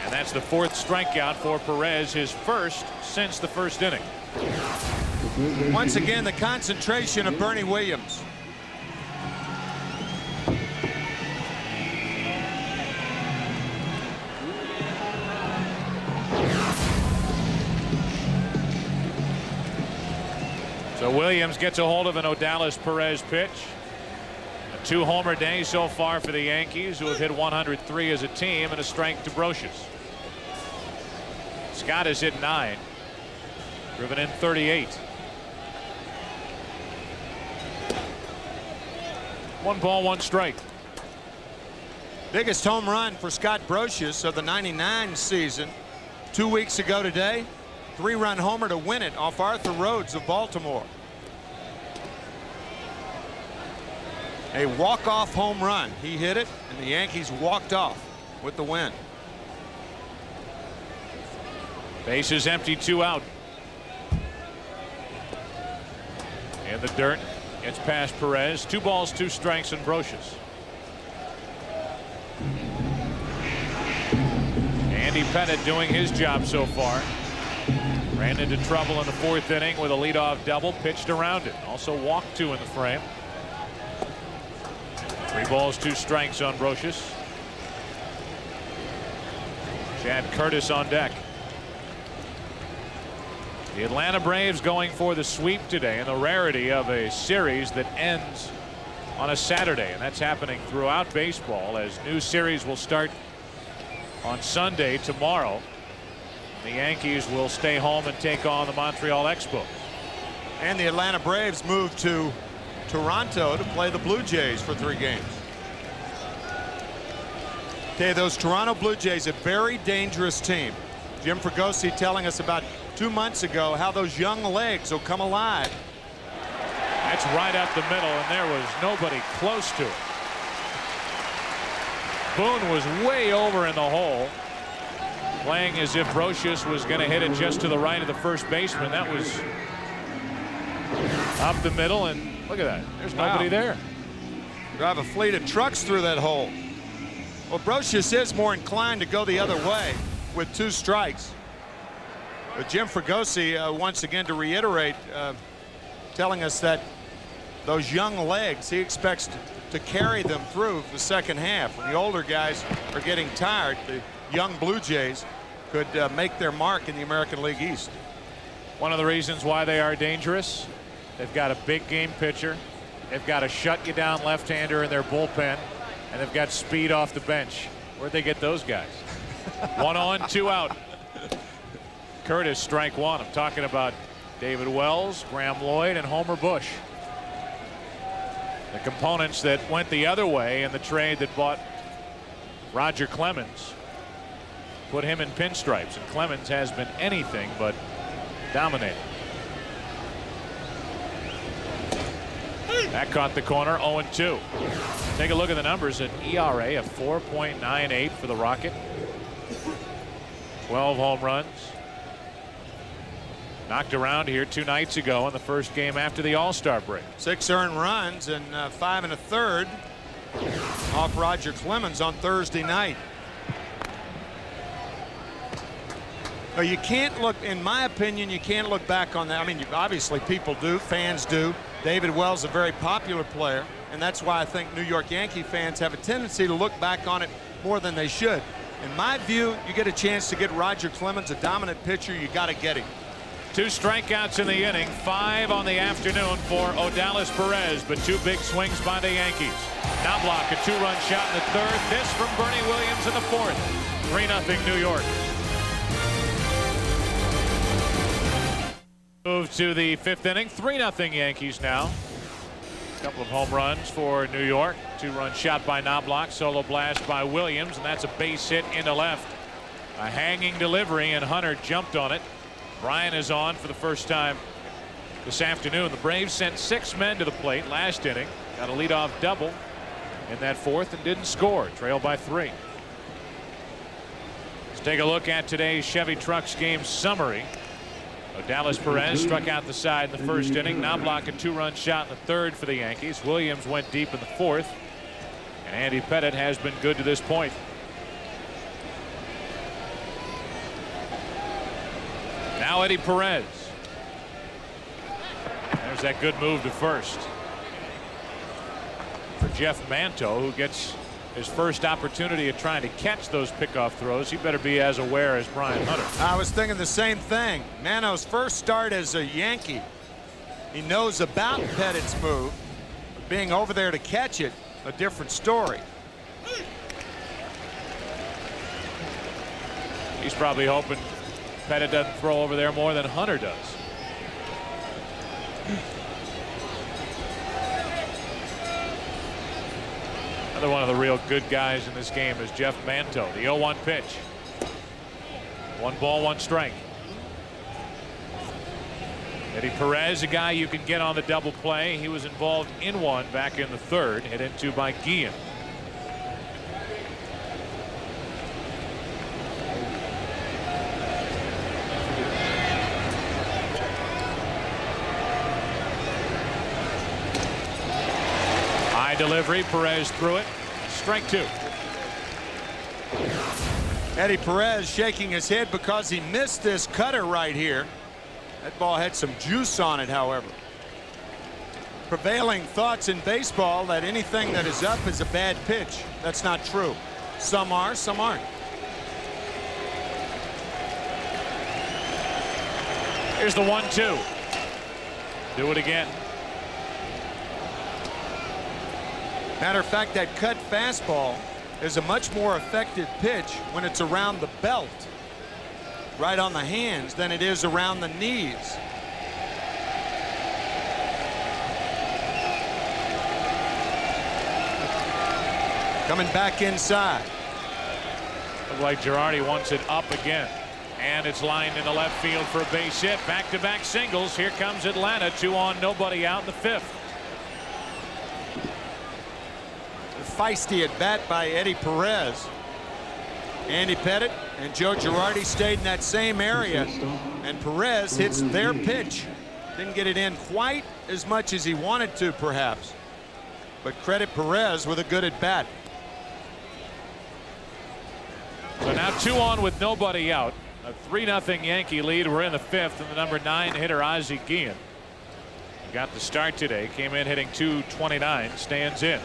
And that's the 4th strikeout for Perez, his first since the first inning. Once again, the concentration of Bernie Williams. So Williams gets a hold of an Odalis Perez pitch. A 2-homer day so far for the Yankees, who have hit 103 as a team, and a strike to Brocious. Scott has hit 9, driven in 38. 1 ball 1 strike. Biggest home run for Scott Brocious of the '99 season. 2 weeks ago today. 3-run homer to win it off Arthur Rhodes of Baltimore. A walk-off home run. He hit it, and the Yankees walked off with the win. Bases empty, 2 out. In the dirt, gets past Perez. 2 balls 2 strikes and Brocious. Andy Pettit doing his job so far. Ran into trouble in the 4th inning with a leadoff double, pitched around it. Also walked 2 in the frame. 3 balls 2 strikes on Brocious. Chad Curtis on deck. The Atlanta Braves going for the sweep today, and the rarity of a series that ends on a Saturday, and that's happening throughout baseball as new series will start on Sunday tomorrow. The Yankees will stay home and take on the Montreal Expos. And the Atlanta Braves move to Toronto to play the Blue Jays for 3 games. Okay, those Toronto Blue Jays, a very dangerous team. Jim Fregosi telling us about 2 months ago how those young legs will come alive. That's right up the middle, and there was nobody close to it. Boone was way over in the hole, playing as if Brocious was going to hit it just to the right of the first baseman. That was up the middle, and look at that. There's nobody there. Drive a fleet of trucks through that hole. Well, Brocious is more inclined to go the other way with 2 strikes. But Jim Fregosi, once again to reiterate, telling us that those young legs, he expects to carry them through the second half. When the older guys are getting tired, the young Blue Jays could make their mark in the American League East. One of the reasons why they are dangerous, they've got a big game pitcher. They've got a shut you down left-hander in their bullpen, and they've got speed off the bench. Where'd they get those guys? 1 on, 2 out. Curtis, strike 1. I'm talking about David Wells, Graham Lloyd, and Homer Bush. The components that went the other way in the trade that bought Roger Clemens, put him in pinstripes, and Clemens has been anything but dominating. That caught the corner. 0-2. Take a look at the numbers. An ERA of 4.98 for the Rocket. 12 home runs. Knocked around here 2 nights ago in the first game after the All-Star break. 6 earned runs and 5 1/3 off Roger Clemens on Thursday night. But you can't look, in my opinion, you can't look back on that. I mean, obviously people do, fans do. David Wells is a very popular player, and that's why I think New York Yankee fans have a tendency to look back on it more than they should. In my view, you get a chance to get Roger Clemens, a dominant pitcher, you got to get him. 2 strikeouts in the inning, 5 on the afternoon for Odalis Perez, but 2 big swings by the Yankees. Knobloch, a 2-run shot in the 3rd. This from Bernie Williams in the 4th. 3-0 New York. Move to the 5th inning, 3-0 Yankees now. A couple of home runs for New York. 2-run shot by Knobloch, solo blast by Williams, and that's a base hit into left. A hanging delivery, and Hunter jumped on it. Bryan is on for the first time this afternoon. The Braves sent 6 men to the plate last inning. Got a leadoff double in that 4th and didn't score. Trailed by 3. Let's take a look at today's Chevy Trucks game summary. Odalis Perez struck out the side in the 1st inning. Knobloch, a 2-run shot in the 3rd for the Yankees. Williams went deep in the 4th. And Andy Pettitte has been good to this point. Now Eddie Perez. There's that good move to first for Jeff Manto, who gets his first opportunity at trying to catch those pickoff throws. He better be as aware as Brian Hunter. I was thinking the same thing. Manto's first start as a Yankee. He knows about Pettitte's move. But being over there to catch it, a different story. He's probably hoping Pettitte doesn't throw over there more than Hunter does. Another one of the real good guys in this game is Jeff Manto. The 0-1 pitch. 1 ball, 1 strike. Eddie Perez, a guy you can get on the double play. He was involved in one back in the 3rd, hit into by Guillen. Delivery. Perez threw it. Strike 2. Eddie Perez shaking his head because he missed this cutter right here. That ball had some juice on it, however. Prevailing thoughts in baseball that anything that is up is a bad pitch. That's not true. Some are, some aren't. Here's the 1-2. Do it again. Matter of fact, that cut fastball is a much more effective pitch when it's around the belt, right on the hands, than it is around the knees. Coming back inside. Looks like Girardi wants it up again. And it's lined into left field for a base hit. Back-to-back singles. Here comes Atlanta. 2 on, nobody out in the 5th. Feisty at bat by Eddie Perez. Andy Pettitte and Joe Girardi stayed in that same area, and Perez hits their pitch. Didn't get it in quite as much as he wanted to, perhaps, but credit Perez with a good at bat. So now 2 on with nobody out. A 3-0 Yankee lead. We're in the 5th, and the number 9 hitter Ozzie Guillen got the start today. Came in hitting .229. Stands in.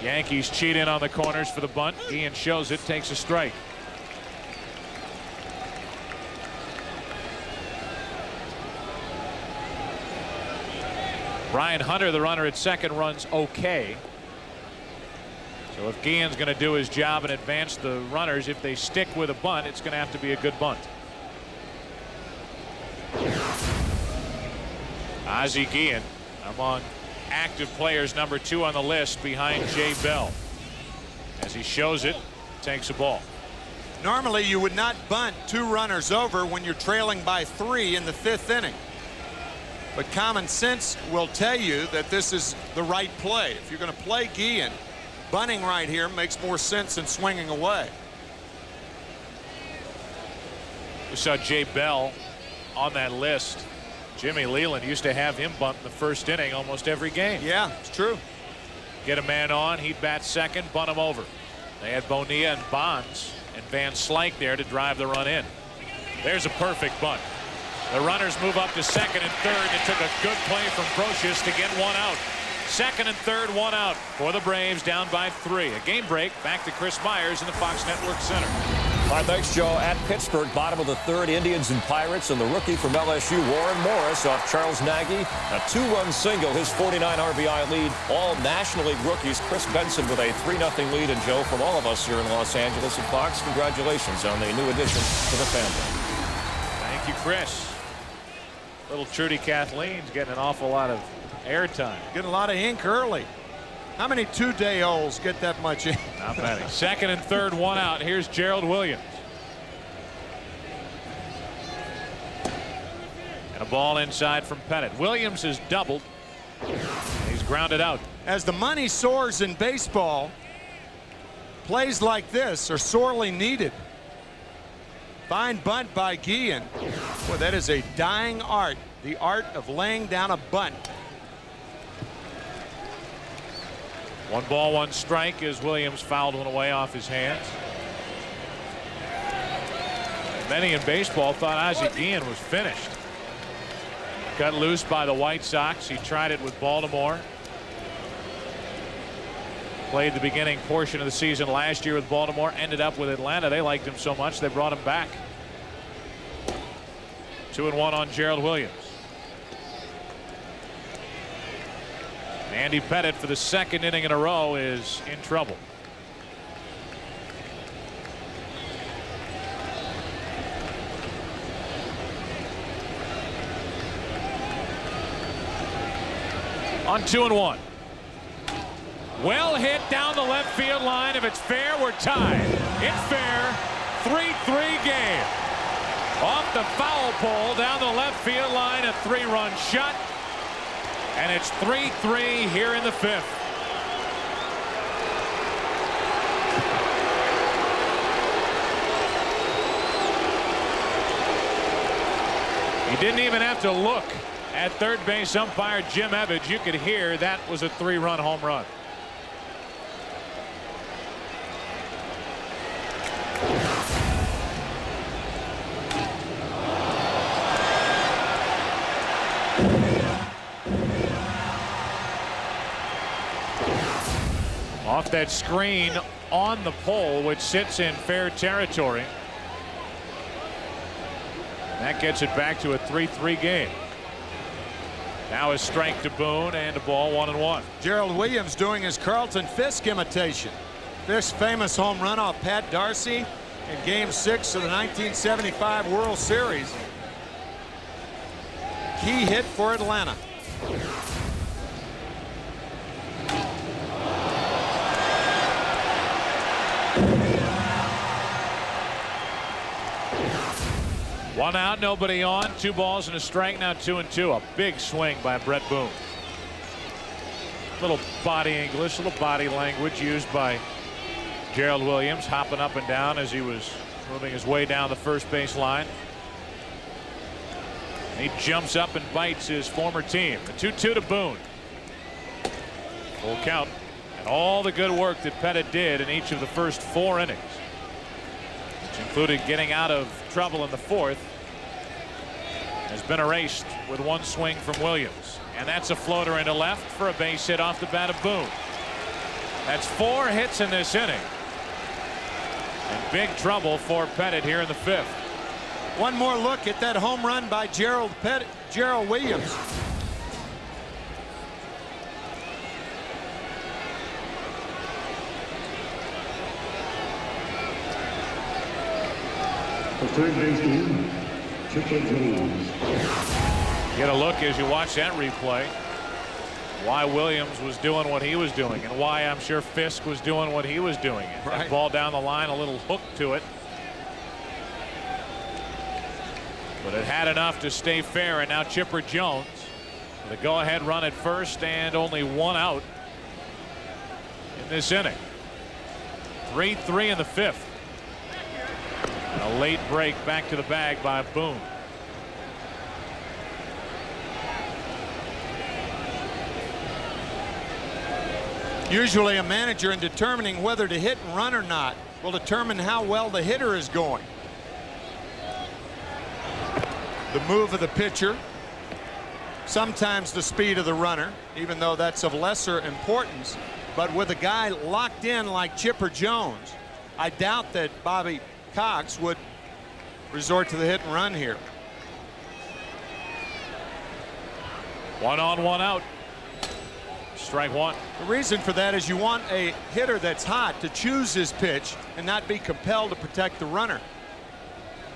Yankees cheat in on the corners for the bunt. Guillen shows it, takes a strike. Brian Hunter, the runner at second, runs okay. So if Guillen's going to do his job and advance the runners, if they stick with a bunt, it's going to have to be a good bunt. Ozzie Guillen among active players, number 2 on the list behind Jay Bell. As he shows it, takes a ball. Normally you would not bunt 2 runners over when you're trailing by 3 in the 5th inning. But common sense will tell you that this is the right play. If you're going to play Guillen, bunting right here makes more sense than swinging away. We saw Jay Bell on that list. Jimmy Leland used to have him bunt in the first inning almost every game. Yeah, it's true. Get a man on, he'd bat second, bunt him over. They had Bonilla and Bonds and Van Slyke there to drive the run in. There's a perfect bunt. The runners move up to second and third. It took a good play from Brocious to get one out. Second and third, one out for the Braves, down by 3. A game break. Back to Chris Myers in the Fox Network Center. All right, thanks, Joe. At Pittsburgh, bottom of the third, Indians and Pirates, and the rookie from LSU, Warren Morris, off Charles Nagy. A 2-run single, his 49 RBI lead. All National League rookies. Chris Benson with a 3-0 lead. And, Joe, from all of us here in Los Angeles and Fox, congratulations on the new addition to the family. Thank you, Chris. Little Trudy Kathleen's getting an awful lot of airtime. Getting a lot of ink early. How many 2-day-olds get that much ink? Not many. Second and third, one out. Here's Gerald Williams. And a ball inside from Pettit. Williams has doubled. He's grounded out. As the money soars in baseball, plays like this are sorely needed. Fine bunt by Guillen. Boy, that is a dying art. The art of laying down a bunt. 1 ball, 1 strike as Williams fouled one away off his hands. Many in baseball thought Ozzie Guillen was finished. Cut loose by the White Sox. He tried it with Baltimore. Played the beginning portion of the season last year with Baltimore. Ended up with Atlanta. They liked him so much they brought him back. 2-1 on Gerald Williams. Andy Pettit for the second inning in a row is in trouble. On 2-1. Well hit down the left field line. If it's fair, we're tied. It's fair. 3-3 game. Off the foul pole down the left field line, a 3-run shot. And it's 3-3 here in the 5th. He didn't even have to look at third base umpire Jim Evans. You could hear that was a 3-run home run. Off that screen on the pole, which sits in fair territory. That gets it back to a 3-3 game. Now a strike to Boone and a ball, 1-1. Gerald Williams doing his Carlton Fisk imitation. Fisk's famous home run off Pat Darcy in Game 6 of the 1975 World Series. Key hit for Atlanta. One out, nobody on. 2 balls and a strike. Now 2-2. A big swing by Brett Boone. Little body English, little body language used by Gerald Williams, hopping up and down as he was moving his way down the first base line. He jumps up and bites his former team. The 2-2 to Boone. Full count. And all the good work that Pettit did in each of the first 4 innings, which included getting out of trouble in the 4th, has been erased with 1 swing from Williams. And that's a floater into left for a base hit off the bat of Boone. That's 4 hits in this inning. And big trouble for Pettit here in the 5th. One more look at that home run by Gerald Williams. Third baseman, Chipper Jones. Get a look as you watch that replay why Williams was doing what he was doing and why I'm sure Fisk was doing what he was doing. Right. That ball down the line, a little hook to it, but it had enough to stay fair. And now Chipper Jones with a go-ahead run at first and only 1 out in this inning. 3-3 in the 5th. A late break back to the bag by Boone. Usually a manager, in determining whether to hit and run or not, will determine how well the hitter is going. The move of the pitcher, sometimes the speed of the runner, even though that's of lesser importance. But with a guy locked in like Chipper Jones, I doubt that Bobby Cox would resort to the hit and run here. 1 on 1 out. Strike one. The reason for that is you want a hitter that's hot to choose his pitch and not be compelled to protect the runner.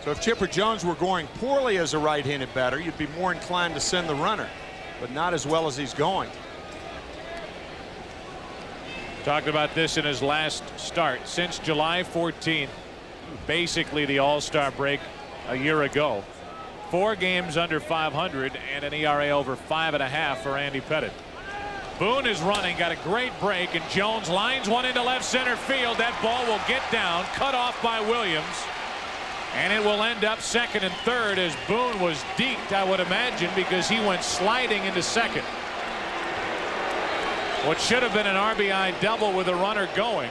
So if Chipper Jones were going poorly as a right-handed batter, you'd be more inclined to send the runner, but not as well as he's going. Talked about this in his last start. Since July 14th, basically the All-Star break a year ago, 4 games under 500 and an ERA over 5.5 for Andy Pettitte. Boone is running, got a great break, and Jones lines one into left center field. That ball will get down, cut off by Williams, and it will end up second and third as Boone was deked, I would imagine, because he went sliding into second. What should have been an RBI double with a runner going.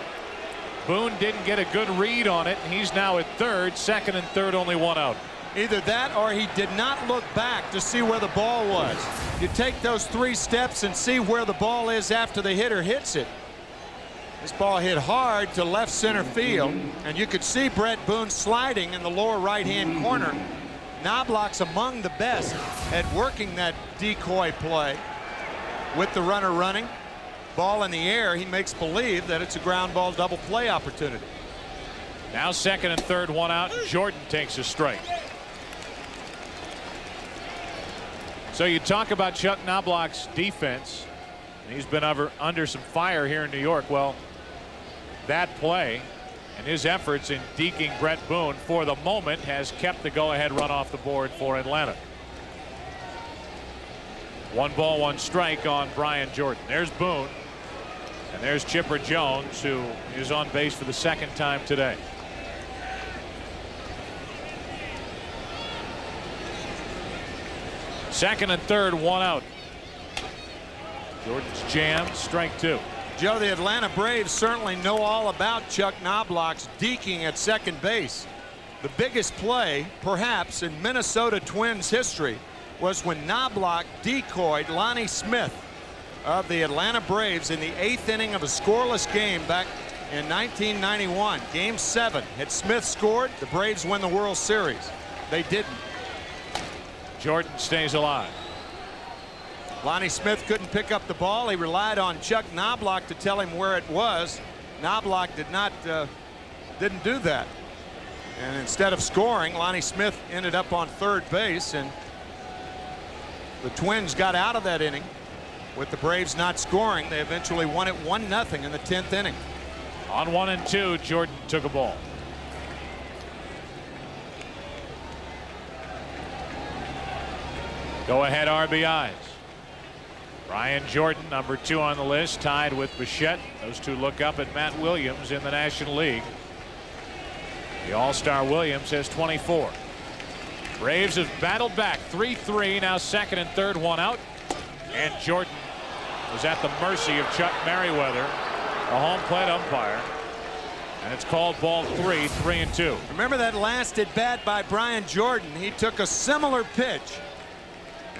Boone didn't get a good read on it, and he's now at third. Second and third, only 1 out. Either that or he did not look back to see where the ball was. You take those 3 steps and see where the ball is after the hitter hits it. This ball hit hard to left center field, and you could see Brett Boone sliding in the lower right-hand corner. Knobloch's among the best at working that decoy play with the runner running. Ball in the air, he makes believe that it's a ground ball double play opportunity. Now second and third, 1 out. Jordan takes a strike. So you talk about Chuck Knobloch's defense. He's been under some fire here in New York. Well, that play and his efforts in deking Brett Boone for the moment has kept the go-ahead run off the board for Atlanta. 1 ball, 1 strike on Brian Jordan. There's Boone, and there's Chipper Jones, who is on base for the 2nd time today. Second and third, 1 out. Jordan's jammed, strike 2. Joe, the Atlanta Braves certainly know all about Chuck Knobloch's deking at second base. The biggest play, perhaps, in Minnesota Twins history was when Knobloch decoyed Lonnie Smith of the Atlanta Braves in the 8th inning of a scoreless game back in 1991. Game 7. Had Smith scored, the Braves win the World Series. They didn't. Jordan stays alive. Lonnie Smith couldn't pick up the ball. He relied on Chuck Knobloch to tell him where it was. Knobloch didn't do that. And instead of scoring, Lonnie Smith ended up on third base, and the Twins got out of that inning with the Braves not scoring. They eventually won it 1-0 in the 10th inning. On 1 and 2, Jordan took a ball. Go ahead RBIs. Brian Jordan, number 2 on the list, tied with Bichette. Those two look up at Matt Williams in the National League. The All-Star Williams has 24. Braves have battled back 3-3, now second and third, 1 out. And Jordan was at the mercy of Chuck Merriweather, the home plate umpire. And it's called ball 3, 3-2. Remember that last at bat by Brian Jordan? He took a similar pitch,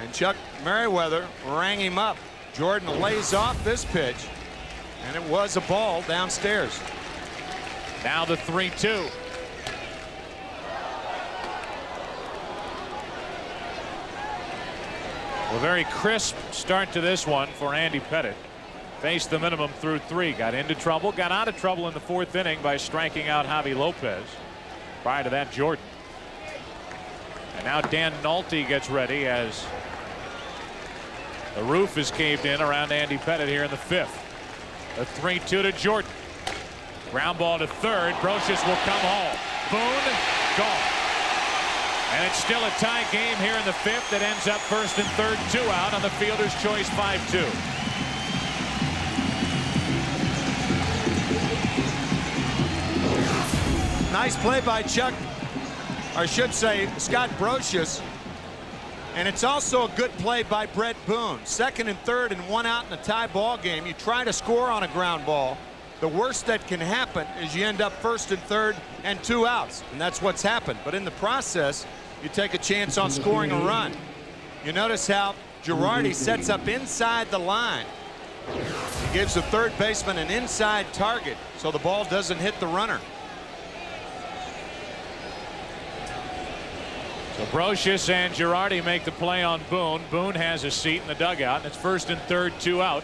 and Chuck Merriweather rang him up. Jordan lays off this pitch, and it was a ball downstairs. Now the 3-2. A very crisp start to this one for Andy Pettitte. Faced the minimum through 3. Got into trouble. Got out of trouble in the 4th inning by striking out Javi Lopez. Prior to that, Jordan. And now Dan Nolte gets ready as the roof is caved in around Andy Pettitte here in the 5th. The 3-2 to Jordan. Ground ball to third. Brocious will come home. Boone gone. And it's still a tie game here in the 5th that ends up first and third, 2 out on the fielder's choice 5-2. Nice play by Chuck or I should say Scott Brocious. And it's also a good play by Brett Boone. 2nd and 3rd and 1 out in a tie ball game. You try to score on a ground ball. The worst that can happen is you end up 1st and 3rd and 2 outs. And that's what's happened. But in the process, you take a chance on scoring a run. You notice how Girardi sets up inside the line. He gives the third baseman an inside target so the ball doesn't hit the runner. So Brocious and Girardi make the play on Boone. Boone has a seat in the dugout, and it's 1st and 3rd, 2 out.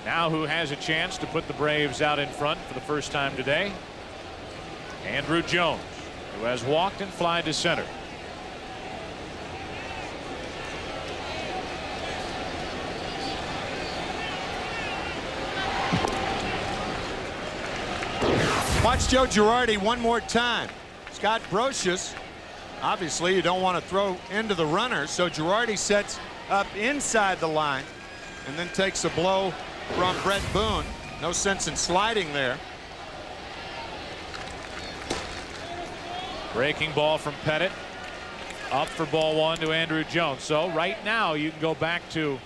Now who has a chance to put the Braves out in front for the first time today? Andrew Jones, who has walked and flied to center. Watch Joe Girardi one more time. Scott Brocious, obviously you don't want to throw into the runner, so Girardi sets up inside the line and then takes a blow from Brett Boone. No sense in sliding there. Breaking ball from Pettit. Up for ball 1 to Andrew Jones. So right now you can go back to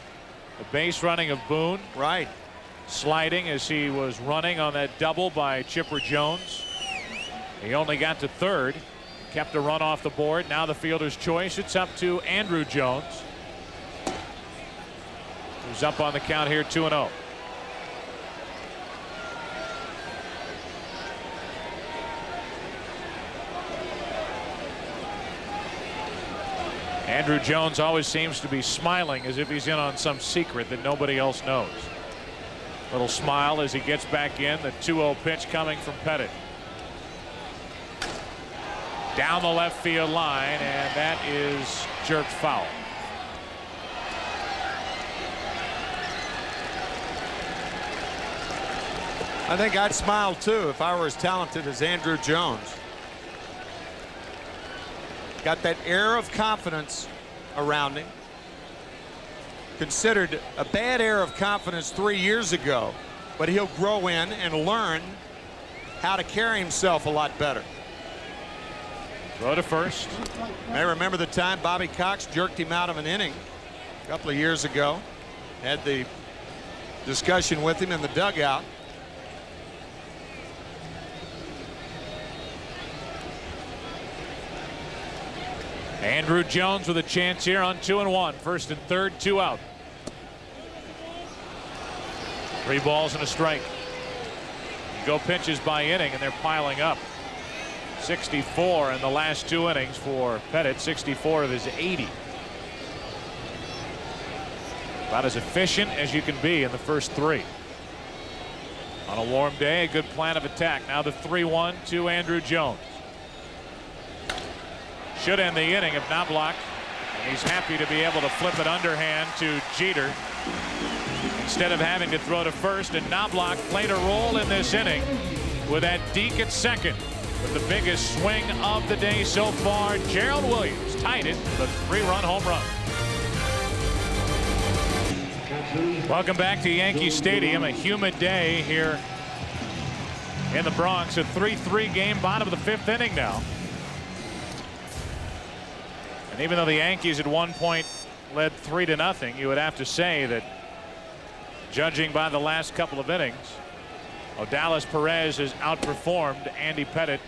the base running of Boone. Right. Sliding as he was running on that double by Chipper Jones. He only got to 3rd. Kept a run off the board. Now the fielder's choice. It's up to Andrew Jones, who's up on the count here 2-0. Andrew Jones always seems to be smiling as if he's in on some secret that nobody else knows. Little smile as he gets back in. The 2-0 pitch coming from Pettit. Down the left field line, and that is jerked foul. I think I'd smile too if I were as talented as Andrew Jones. Got that air of confidence around him. Considered a bad air of confidence 3 years ago, but he'll grow in and learn how to carry himself a lot better. Throw to first. I remember the time Bobby Cox jerked him out of an inning a couple of years ago. Had the discussion with him in the dugout. Andrew Jones with a chance here on 2-1. 1st and 3rd, 2 out. 3 balls and a strike. Go pitches by inning, and they're piling up. 64 in the last 2 innings for Pettit. 64 of his 80. About as efficient as you can be in the first 3. On a warm day, a good plan of attack. Now the 3-1 to Andrew Jones. Should end the inning if not blocked. And he's happy to be able to flip it underhand to Jeter instead of having to throw to first. And Knobloch played a role in this inning with that deke at second. With the biggest swing of the day so far, Gerald Williams tied it with a 3-run home run. Welcome back to Yankee Stadium. A humid day here in the Bronx. A 3-3 game, bottom of the 5th inning now. And even though the Yankees at one point led 3-0, you would have to say that, judging by the last couple of innings, Odalis Perez has outperformed Andy Pettit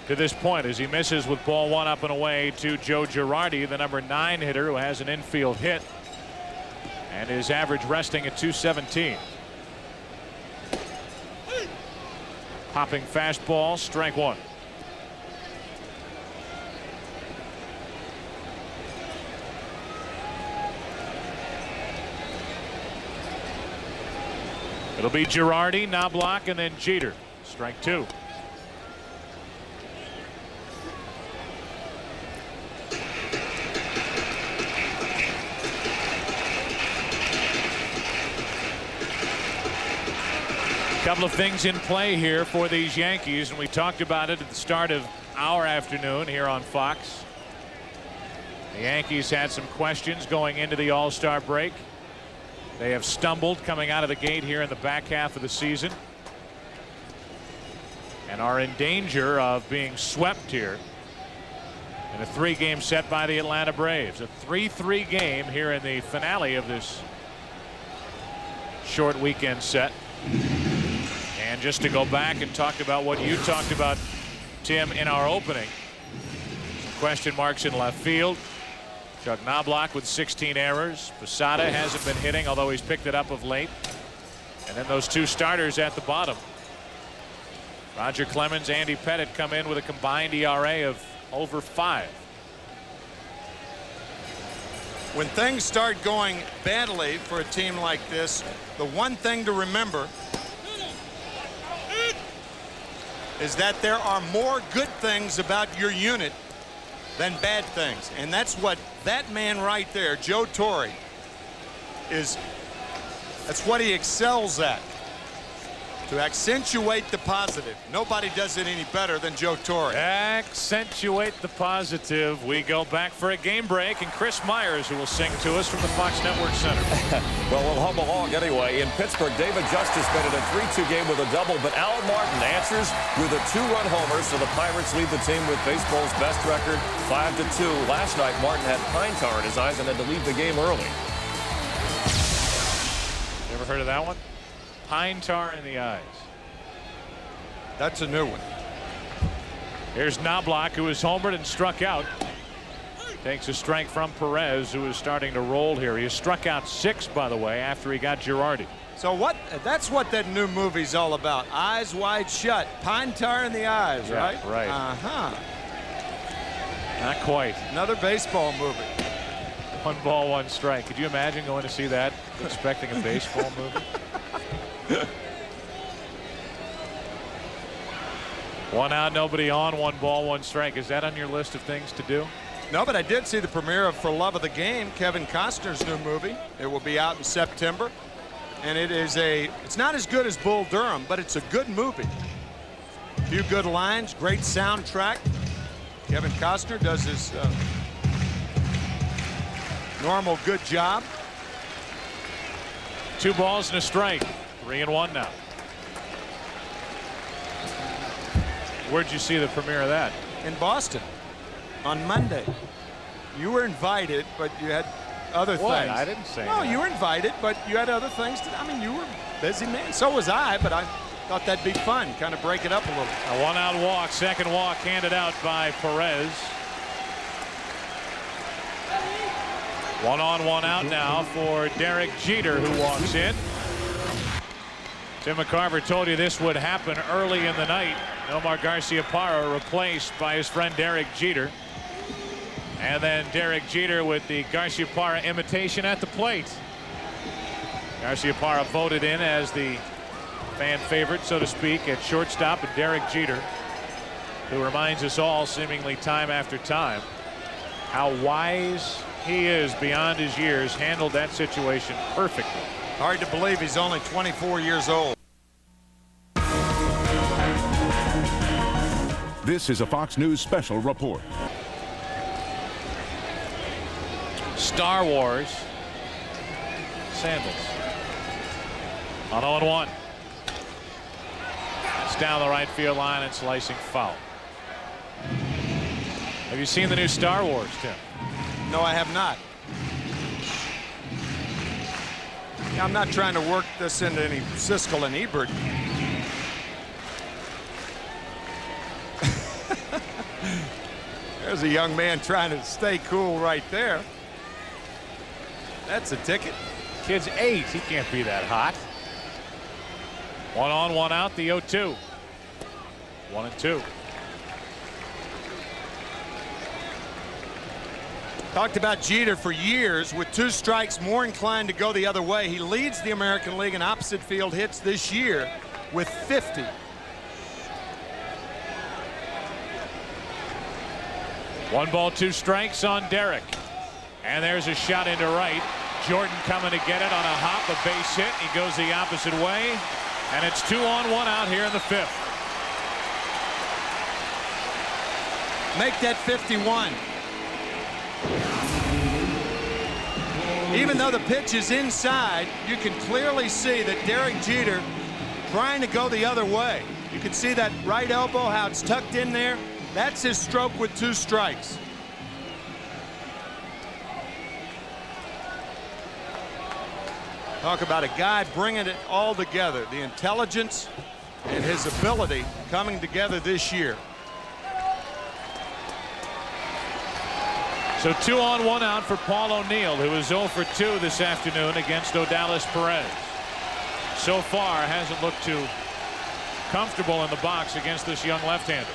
to this point as he misses with ball 1 up and away to Joe Girardi, the number 9 hitter who has an infield hit and his average resting at 217. Popping fastball, strike 1. It'll be Girardi, Knobloch, and then Jeter. Strike 2. Couple of things in play here for these Yankees, and we talked about it at the start of our afternoon here on Fox. The Yankees had some questions going into the All-Star break. They have stumbled coming out of the gate here in the back half of the season and are in danger of being swept here in a 3-game set by the Atlanta Braves. A 3-3 game here in the finale of this short weekend set. And just to go back and talk about what you talked about, Tim, in our opening. Some question marks in left field. Chuck Knobloch with 16 errors. Posada hasn't been hitting, although he's picked it up of late. And then those two starters at the bottom. Roger Clemens, Andy Pettitte come in with a combined ERA of over 5. When things start going badly for a team like this, the one thing to remember is that there are more good things about your unit than bad things. And that's what that man right there, Joe Torre, that's what he excels at. To accentuate the positive. Nobody does it any better than Joe Torre. Accentuate the positive. We go back for a game break, and Chris Myers, who will sing to us from the Fox Network Center. Well, we'll hum along anyway. In Pittsburgh, David Justice made it a 3-2 game with a double, but Al Martin answers with a 2-run homer, so the Pirates lead the team with baseball's best record, 5-2. Last night, Martin had pine tar in his eyes and had to leave the game early. You ever heard of that one? Pine tar in the eyes. That's a new one. Here's Knobloch, who is homered and struck out. Takes a strike from Perez, who is starting to roll here. He has struck out 6, by the way, after he got Girardi. So that's what that new movie's all about. Eyes wide shut. Pine tar in the eyes, right? Right. Uh-huh. Not quite. Another baseball movie. 1 ball, 1 strike. Could you imagine going to see that, expecting a baseball movie? 1 out, nobody on, 1 ball, 1 strike. Is that on your list of things to do? No, but I did see the premiere of For Love of the Game, Kevin Costner's new movie. It will be out in September. And it's not as good as Bull Durham, but it's a good movie. A few good lines, great soundtrack. Kevin Costner does his normal good job. 2 balls and a strike. 3-1 now. Where'd you see the premiere of that? In Boston on Monday. You were invited, but you had other What? things. I didn't say No, that. you were invited, but you had other things to. I mean, you were a busy man. So was I, but I thought that'd be fun. Kind of break it up a little. A 1-out walk, second walk handed out by Perez. 1 on, 1 out now for Derek Jeter, who walks in. Tim McCarver told you this would happen early in the night. Omar Garciaparra replaced by his friend Derek Jeter. And then Derek Jeter with the Garciaparra imitation at the plate. Garciaparra voted in as the fan favorite, so to speak, at shortstop, and Derek Jeter, who reminds us all seemingly time after time how wise he is beyond his years, handled that situation perfectly. Hard to believe he's only 24 years old. This is a Fox News special report. Star Wars sandals. On 0-1. It's down the right field line and slicing foul. Have you seen the new Star Wars, Tim? No, I have not. I'm not trying to work this into any Siskel and Ebert. There's a young man trying to stay cool right there. That's a ticket. Kid's 8. He can't be that hot. 1 on, 1 out, the 0-2. 1-2. Talked about Jeter for years. With 2 strikes, more inclined to go the other way. He leads the American League in opposite field hits this year with 50. One ball, 2 strikes on Derek. And there's a shot into right. Jordan coming to get it on a hop, a base hit. He goes the opposite way. And it's 2 on, 1 out here in the 5th. Make that 51. Even though the pitch is inside, you can clearly see that Derek Jeter trying to go the other way. You can see that right elbow, how it's tucked in there. That's his stroke with 2 strikes. Talk about a guy bringing it all together. The intelligence and his ability coming together this year. So 2 on 1 out for Paul O'Neill, who is 0 for 2 this afternoon against Odalis Perez. So far hasn't looked too comfortable in the box against this young left-hander.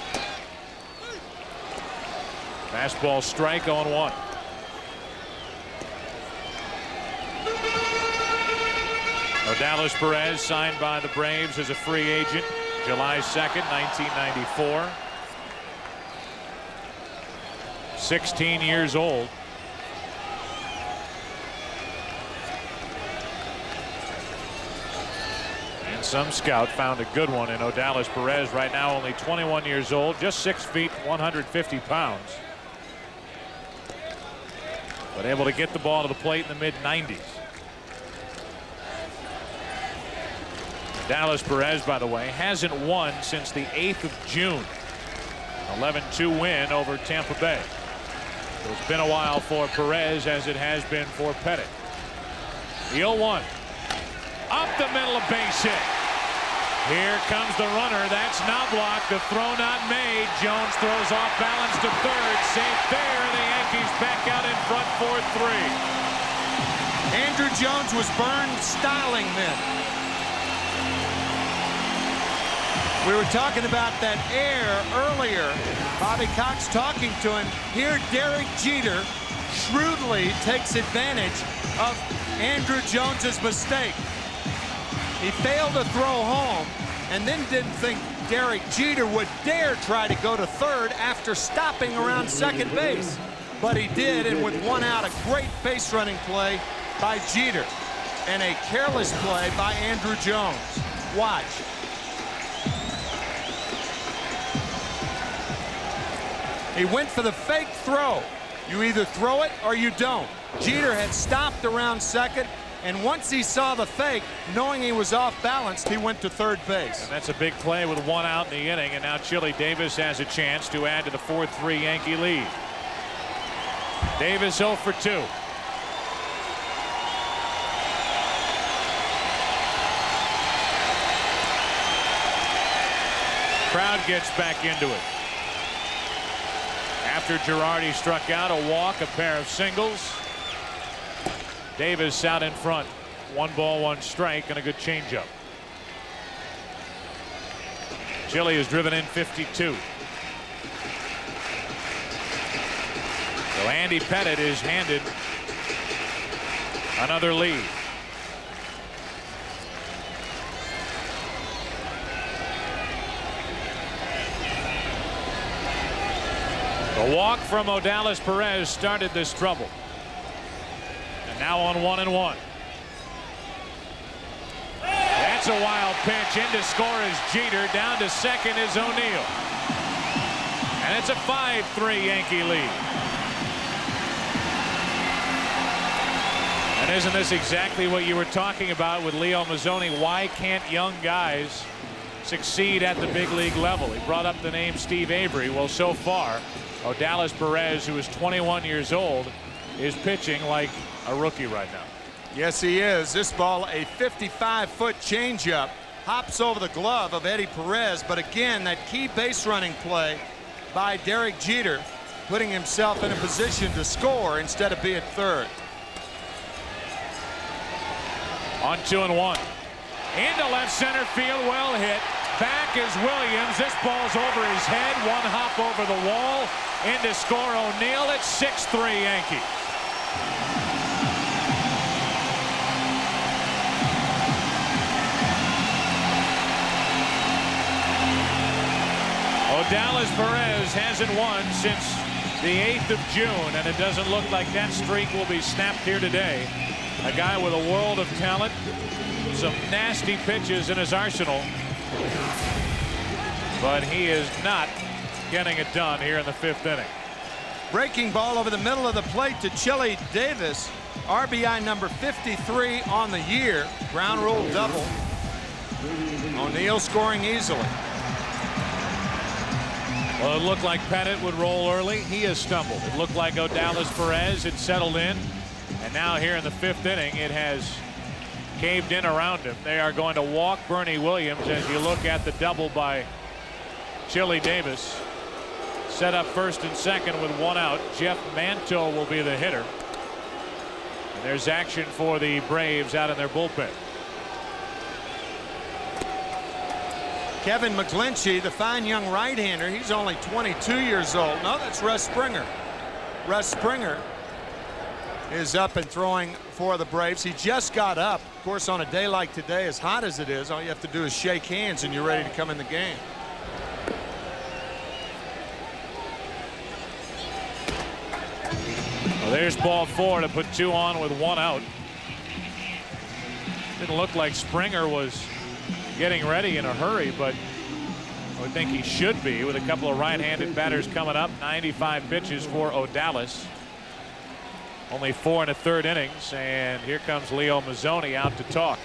Fastball strike, 0-1. Odalis Perez signed by the Braves as a free agent July 2nd, 1994. 16 years old. And some scout found a good one in Odalis Perez. Right now only 21 years old, just 6 feet, 150 pounds. But able to get the ball to the plate in the mid-90s. Odalis Perez, by the way, hasn't won since the 8th of June. 11-2 win over Tampa Bay. So it's been a while for Perez, as it has been for Pettit. The 0-1. Up the middle, a base hit. Here comes the runner. That's Knobloch. The throw not made. Jones throws off balance to third. Safe there. The Yankees back out in front 4-3. Andrew Jones was burned styling then. We were talking about that air earlier. Bobby Cox talking to him. Here, Derek Jeter shrewdly takes advantage of Andrew Jones's mistake. He failed to throw home and then didn't think Derek Jeter would dare try to go to third after stopping around second base. But he did, and with 1 out, a great base running play by Jeter and a careless play by Andrew Jones. Watch. He went for the fake throw. You either throw it or you don't. Jeter had stopped around second, and once he saw the fake, knowing he was off balance, he went to third base. And that's a big play with 1 out in the inning, and now Chili Davis has a chance to add to the 4-3 Yankee lead. Davis 0 for 2. Crowd gets back into it. After Girardi struck out, a walk, a pair of singles. Davis out in front. 1 ball, 1 strike, and a good changeup. Chili has driven in 52. So Andy Pettit is handed another lead. The walk from Odalis Perez started this trouble. And now on 1-1. That's a wild pitch. In to score is Jeter. Down to second is O'Neill. And it's a 5-3 Yankee lead. And isn't this exactly what you were talking about with Leo Mazzoni? Why can't young guys succeed at the big league level? He brought up the name Steve Avery. Well, so far, Odalis Perez, who is 21 years old, is pitching like a rookie right now. Yes, he is. This ball, a 55-foot changeup, hops over the glove of Eddie Perez. But again, that key base running play by Derek Jeter, putting himself in a position to score instead of be at third. On 2-1. Into left center field, well hit. Back is Williams. This ball's over his head. 1 hop over the wall. In to score O'Neill. It's 6-3 Yankees. Odalis Perez hasn't won since the 8th of June, and it doesn't look like that streak will be snapped here today. A guy with a world of talent, some nasty pitches in his arsenal, but he is not getting it done here in the 5th inning. Breaking ball over the middle of the plate to Chili Davis. RBI number 53 on the year. Ground rule double. O'Neill scoring easily. Well, it looked like Pettit would roll early. He has stumbled. It looked like Odalis Perez had settled in. And now here in the 5th inning, it has caved in around him. They are going to walk Bernie Williams as you look at the double by Chili Davis. Set up first and second with one out. Jeff Manto will be the hitter. And there's action for the Braves out in their bullpen. Kevin McGlinchey, the fine young right-hander, he's only 22 years old. No, that's Russ Springer. Russ Springer is up and throwing for the Braves. He just got up. Of course, on a day like today, as hot as it is, all you have to do is shake hands and you're ready to come in the game. Well, there's ball 4 to put 2 on with 1 out. Didn't look like Springer was getting ready in a hurry, but I would think he should be with a couple of right-handed batters coming up. 95 pitches for O'Dallas. Only 4 1/3 innings, and here comes Leo Mazzoni out to talk.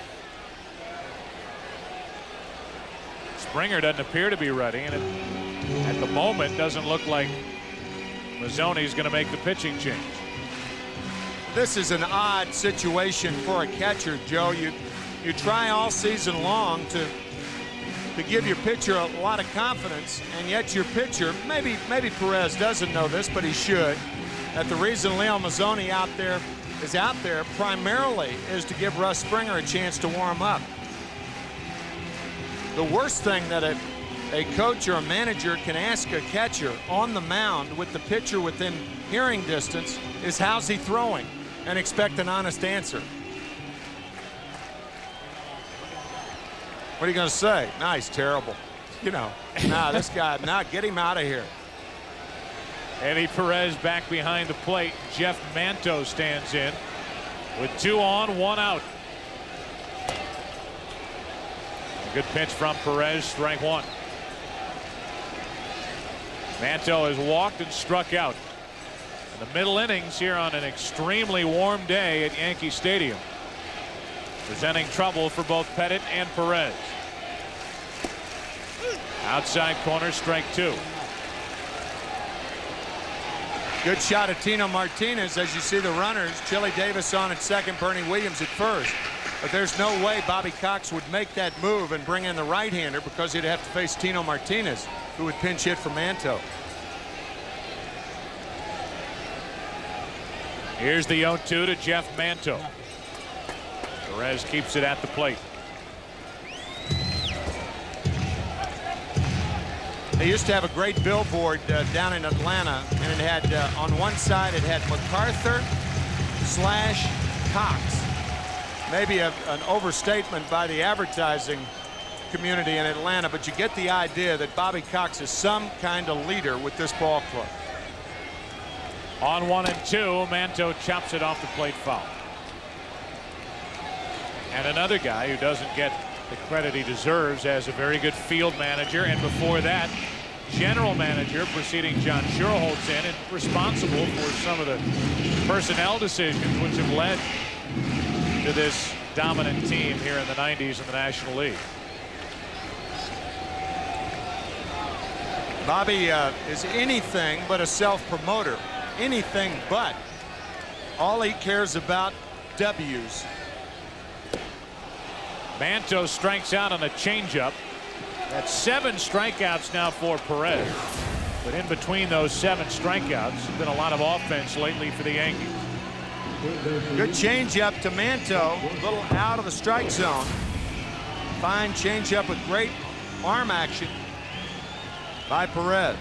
Springer doesn't appear to be ready, and at the moment doesn't look like Mazzoni's going to make the pitching change. This is an odd situation for a catcher, Joe. You try all season long to give your pitcher a lot of confidence, and yet your pitcher, maybe Perez doesn't know this, but he should, that the reason Leo Mazzoni is out there primarily is to give Russ Springer a chance to warm up. The worst thing that a coach or a manager can ask a catcher on the mound with the pitcher within hearing distance is, how's he throwing, and expect an honest answer. What are you going to say? Nah, he's terrible. You know, nah, this guy, nah, get him out of here. Eddie Perez back behind the plate. Jeff Manto stands in with 2 on, 1 out. A good pitch from Perez, strike 1. Manto has walked and struck out in the middle innings here on an extremely warm day at Yankee Stadium. Presenting trouble for both Pettit and Perez. Outside corner, strike 2. Good shot at Tino Martinez as you see the runners. Chili Davis on at second, Bernie Williams at first. But there's no way Bobby Cox would make that move and bring in the right-hander because he'd have to face Tino Martinez, who would pinch hit for Manto. Here's the 0-2 to Jeff Manto. Perez keeps it at the plate. They used to have a great billboard down in Atlanta, and it had on one side it had MacArthur / Cox. Maybe an overstatement by the advertising community in Atlanta, but you get the idea that Bobby Cox is some kind of leader with this ball club. On 1-2, Manto chops it off the plate, foul. And another guy who doesn't get the credit he deserves as a very good field manager, and before that, general manager, preceding John Schuerholz in, and responsible for some of the personnel decisions which have led to this dominant team here in the 90s in the National League. Bobby is anything but a self-promoter. Anything but. All he cares about W's. Manto strikes out on a changeup. That's 7 strikeouts now for Perez. But in between those 7 strikeouts, there's been a lot of offense lately for the Yankees. Good changeup to Manto, a little out of the strike zone. Fine changeup with great arm action by Perez.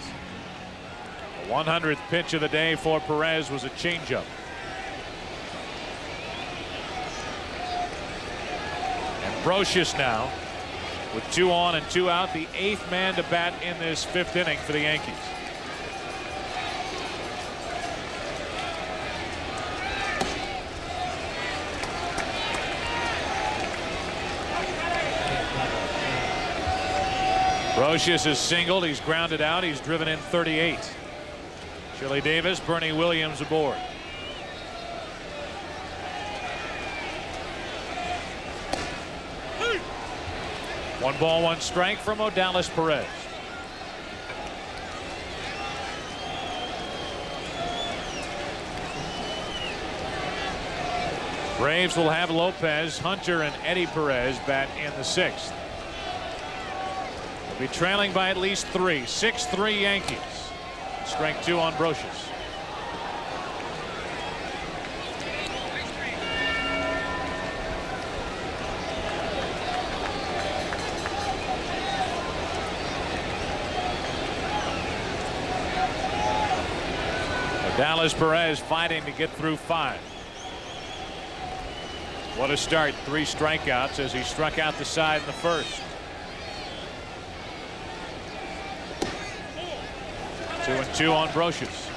The 100th pitch of the day for Perez was a changeup. And Brocious now with 2 on and 2 out, the 8th man to bat in this 5th inning for the Yankees. Brocious is singled. He's grounded out. He's driven in 38. Chili Davis, Bernie Williams aboard. One ball, one strike from O'Dallas Perez. Braves will have Lopez, Hunter, and Eddie Perez bat in the 6th. They'll be trailing by at least 3. 6-3 Yankees. Strike 2 on Brocious. Dallas Perez fighting to get through 5. What a start. 3 strikeouts as he struck out the side in the 1st. 2-2 on Brocious.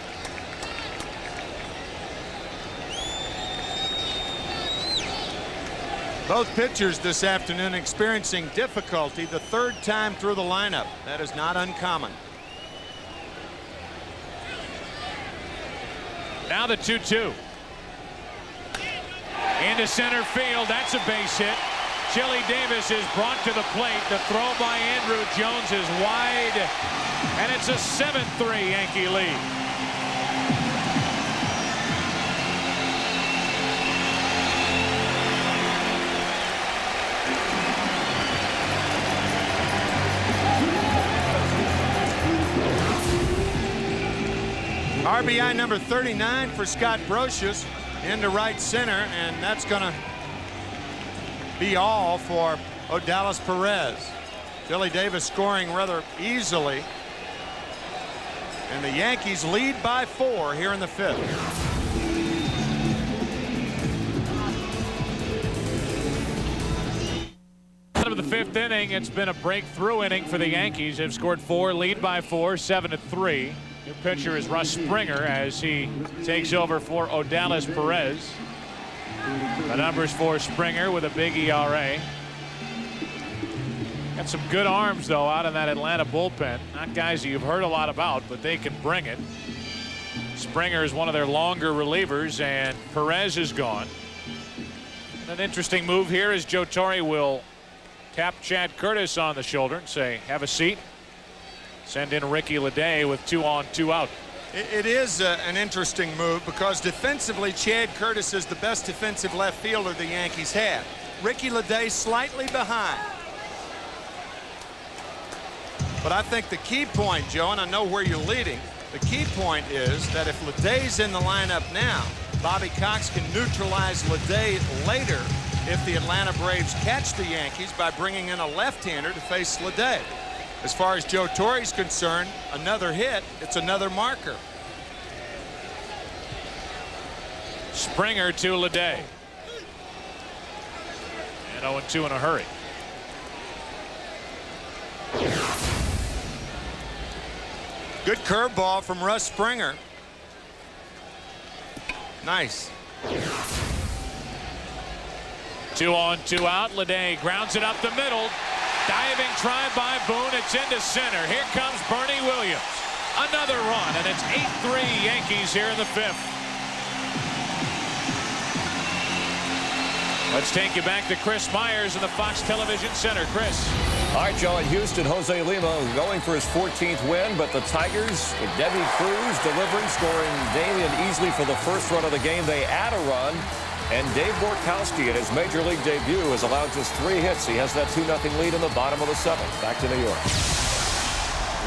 Both pitchers this afternoon experiencing difficulty the 3rd time through the lineup. That is not uncommon. Now the 2-2. Into center field. That's a base hit. Chili Davis is brought to the plate. The throw by Andrew Jones is wide. And it's a 7-3 Yankee lead. RBI number 39 for Scott Brocious into right center, and that's going to be all for Odalis Perez. Chili Davis scoring rather easily, and the Yankees lead by 4 here in the 5th. Out of the 5th inning, it's been a breakthrough inning for the Yankees. They've scored 4, lead by 4, 7-3. New pitcher is Russ Springer as he takes over for Odalis Perez. The numbers for Springer with a big ERA. Got some good arms though out in that Atlanta bullpen. Not guys that you've heard a lot about, but they can bring it. Springer is one of their longer relievers, and Perez is gone. An interesting move here is Joe Torre will tap Chad Curtis on the shoulder and say, have a seat. Send in Ricky Leday with 2 on, 2 out. It is an interesting move because defensively, Chad Curtis is the best defensive left fielder the Yankees have. Ricky Leday slightly behind. But I think the key point, Joe, and I know where you're leading, the key point is that if Leday's in the lineup now, Bobby Cox can neutralize Leday later if the Atlanta Braves catch the Yankees by bringing in a left-hander to face Leday. As far as Joe Torre is concerned, another hit, it's another marker. Springer to Leday. And 0-2 in a hurry. Good curveball from Russ Springer. Nice. 2 on, 2 out. Leday grounds it up the middle. Diving try by Boone. It's into center. Here comes Bernie Williams. Another run, and it's 8-3 Yankees here in the 5th. Let's take you back to Chris Myers in the Fox Television Center. Chris. All right, Joe, in Houston, Jose Lima going for his 14th win, but the Tigers with Debbie Cruz delivering, scoring daily and easily for the first run of the game. They add a run. And Dave Borkowski in his major league debut has allowed just 3 hits. He has that 2-0 lead in the bottom of the 7th. Back to New York.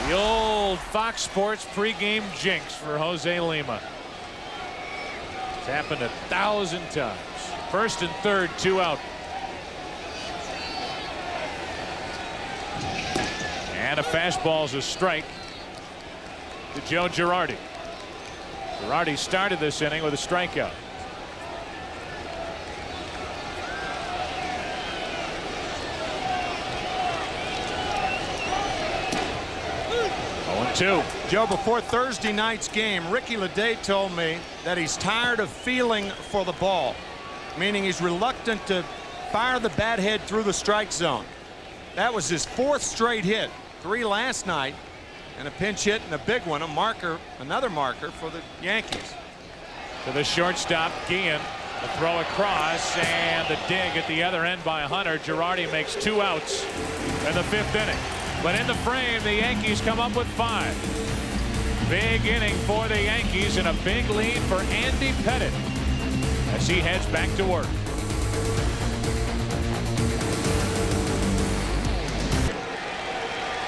The old Fox Sports pregame jinx for Jose Lima. It's happened 1,000 times. 1st and 3rd, 2 out. And a fastball's a strike to Joe Girardi. Girardi started this inning with a strikeout. 0-2. Joe, before Thursday night's game, Ricky Leday told me that he's tired of feeling for the ball, meaning he's reluctant to fire the bat head through the strike zone. That was his 4th straight hit, 3 last night, and a pinch hit and a big one, a marker, another marker for the Yankees. To the shortstop, Guillen. The throw across, and the dig at the other end by Hunter. Girardi makes 2 outs in the 5th inning. But in the frame, the Yankees come up with 5. Big inning for the Yankees and a big lead for Andy Pettitte as he heads back to work.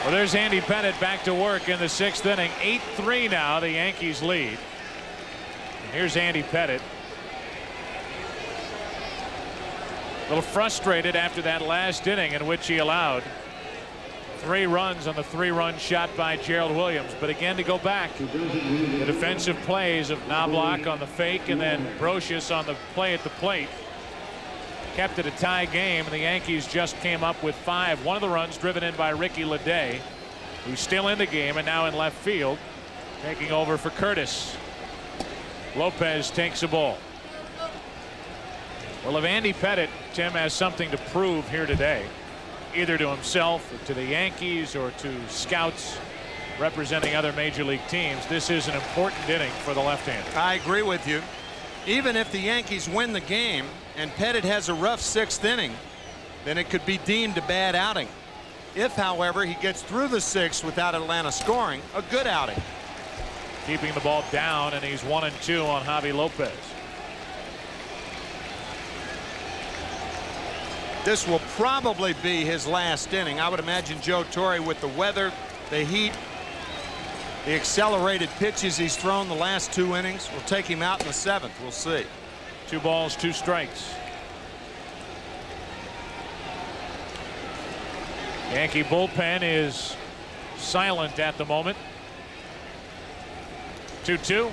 Well, there's Andy Pettitte back to work in the 6th inning. 8-3 now, the Yankees lead. And here's Andy Pettitte. A little frustrated after that last inning in which he allowed 3 runs on the 3-run shot by Gerald Williams. But again, to go back, the defensive plays of Knobloch on the fake and then Brocious on the play at the plate kept it a tie game, and the Yankees just came up with 5. One of the runs driven in by Ricky Leday, who's still in the game and now in left field, taking over for Curtis. Lopez takes a ball. Well, if Andy Pettitte, Tim, has something to prove here today, either to himself or to the Yankees or to scouts representing other major league teams, this is an important inning for the left-hander. I agree with you. Even if the Yankees win the game and Pettitte has a rough 6th inning, then it could be deemed a bad outing. If, however, he gets through the 6th without Atlanta scoring, a good outing. Keeping the ball down, and he's 1-2 on Javi Lopez. This will probably be his last inning. I would imagine Joe Torre, with the weather, the heat, the accelerated pitches he's thrown the last 2 innings, will take him out in the 7th. We'll see. 2 balls, 2 strikes. Yankee bullpen is silent at the moment. 2-2.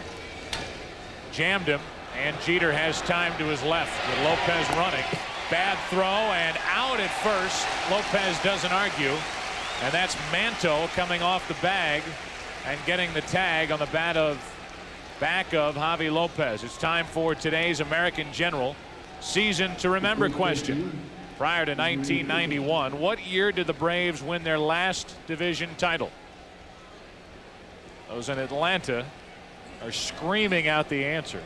Jammed him, and Jeter has time to his left with Lopez running. Bad throw and out at first. Lopez doesn't argue, and that's Manto coming off the bag and getting the tag on the back of Javi Lopez. It's time for today's American General Season to Remember question. Prior to 1991, what year did the Braves win their last division title? Those in Atlanta are screaming out the answer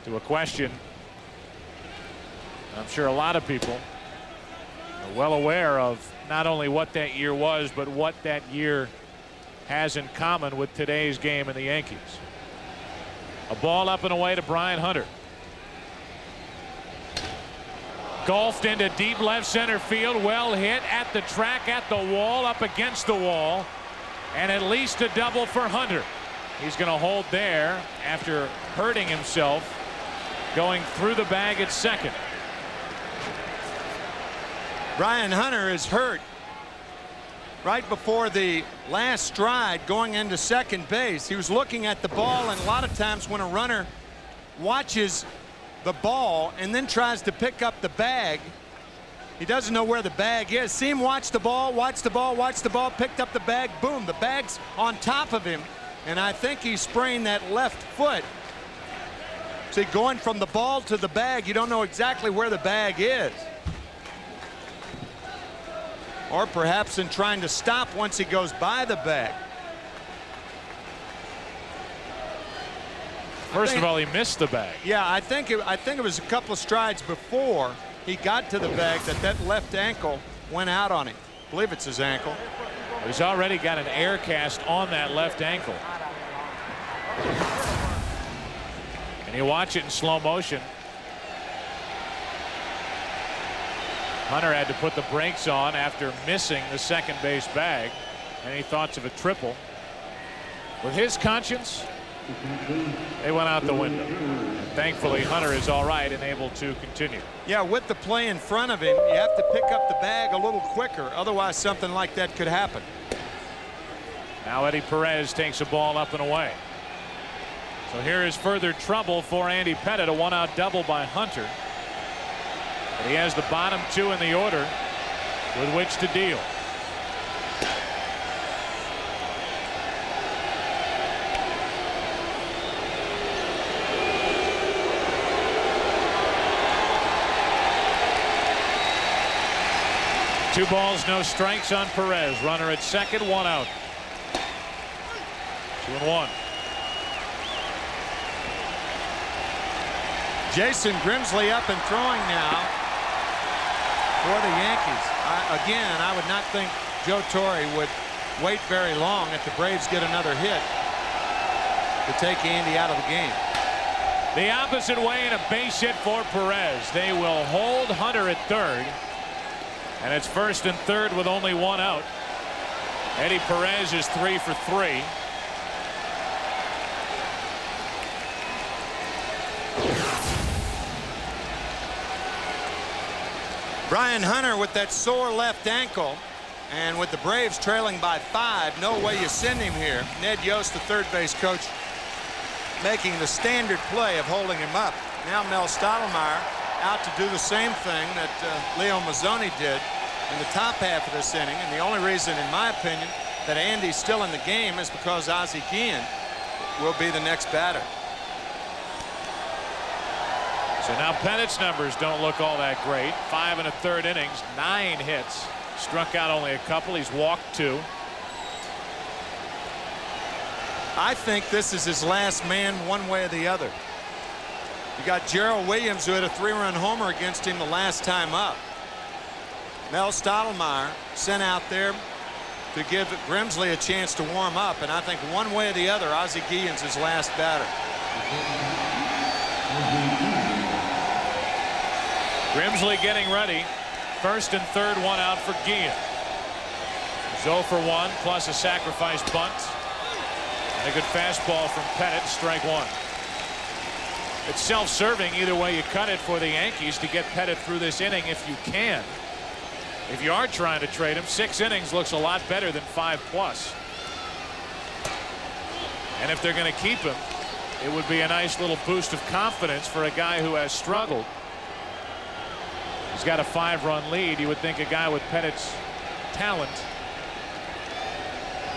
to a question I'm sure a lot of people are well aware of, not only what that year was, but what that year has in common with today's game in the Yankees. A ball up and away to Brian Hunter. Golfed into deep left center field. Well hit at the track, at the wall, up against the wall, and at least a double for Hunter. He's going to hold there after hurting himself going through the bag at second. Brian Hunter is hurt right before the last stride going into second base. He was looking at the ball, and a lot of times when a runner watches the ball and then tries to pick up the bag, he doesn't know where the bag is. See him watch the ball, watch the ball, watch the ball, picked up the bag, boom, the bag's on top of him, and I think he sprained that left foot. See, going from the ball to the bag, you don't know exactly where the bag is. Or perhaps in trying to stop once he goes by the bag. First of all, he missed the bag. Yeah, I think it was a couple of strides before he got to the bag that left ankle went out on him. I believe it's his ankle. He's already got an air cast on that left ankle. And you watch it in slow motion. Hunter had to put the brakes on after missing the second base bag. Any thoughts of a triple? With his conscience, they went out the window. And thankfully, Hunter is all right and able to continue. Yeah, with the play in front of him, you have to pick up the bag a little quicker. Otherwise, something like that could happen. Now Eddie Perez takes a ball up and away. So here is further trouble for Andy Pettitte. A one-out double by Hunter. But he has the bottom 2 in the order with which to deal. Two balls, no strikes on Perez. Runner at second, 1 out. 2-1. Jason Grimsley up and throwing now for the Yankees. Again, I would not think Joe Torre would wait very long if the Braves get another hit to take Andy out of the game. The opposite way and a base hit for Perez. They will hold Hunter at third. And it's first and third with only one out. Eddie Perez is 3 for 3. Brian Hunter with that sore left ankle, and with the Braves trailing by 5, no way you send him here. Ned Yost, the third base coach, making the standard play of holding him up. Now Mel Stottlemyre out to do the same thing that Leo Mazzoni did in the top half of this inning. And the only reason, in my opinion, that Andy's still in the game is because Ozzie Guillen will be the next batter. So now Pettit's numbers don't look all that great. 5 1/3 innings, 9 hits, struck out only a couple. He's walked 2. I think this is his last man one way or the other. You got Gerald Williams, who had a 3-run homer against him the last time up. Mel Stottlemyre sent out there to give Grimsley a chance to warm up, and I think one way or the other, Ozzie Guillen's his last batter. Grimsley getting ready. First and third, one out for Guillen. 0 for 1 plus a sacrifice bunt. And a good fastball from Pettit, strike 1. It's self-serving either way you cut it for the Yankees to get Pettit through this inning if you can. If you are trying to trade him, 6 innings looks a lot better than 5+. And if they're going to keep him, it would be a nice little boost of confidence for a guy who has struggled. He's got a 5-run lead. You would think a guy with Pettit's talent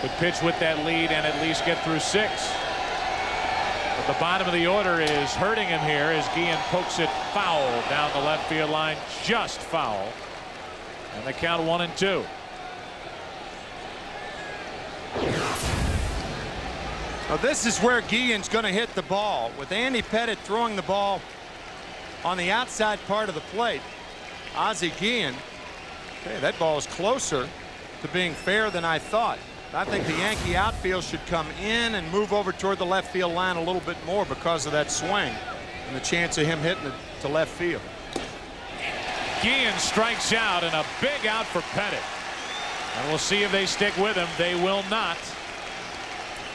would pitch with that lead and at least get through 6. But the bottom of the order is hurting him here as Guillen pokes it foul down the left field line, just foul. And they count 1-2. Now this is where Guillen's going to hit the ball. With Andy Pettit throwing the ball on the outside part of the plate, Ozzie Guillen, okay, that ball is closer to being fair than I thought. I think the Yankee outfield should come in and move over toward the left field line a little bit more because of that swing and the chance of him hitting it to left field. Guillen strikes out, and a big out for Pettit. And we'll see if they stick with him. They will not.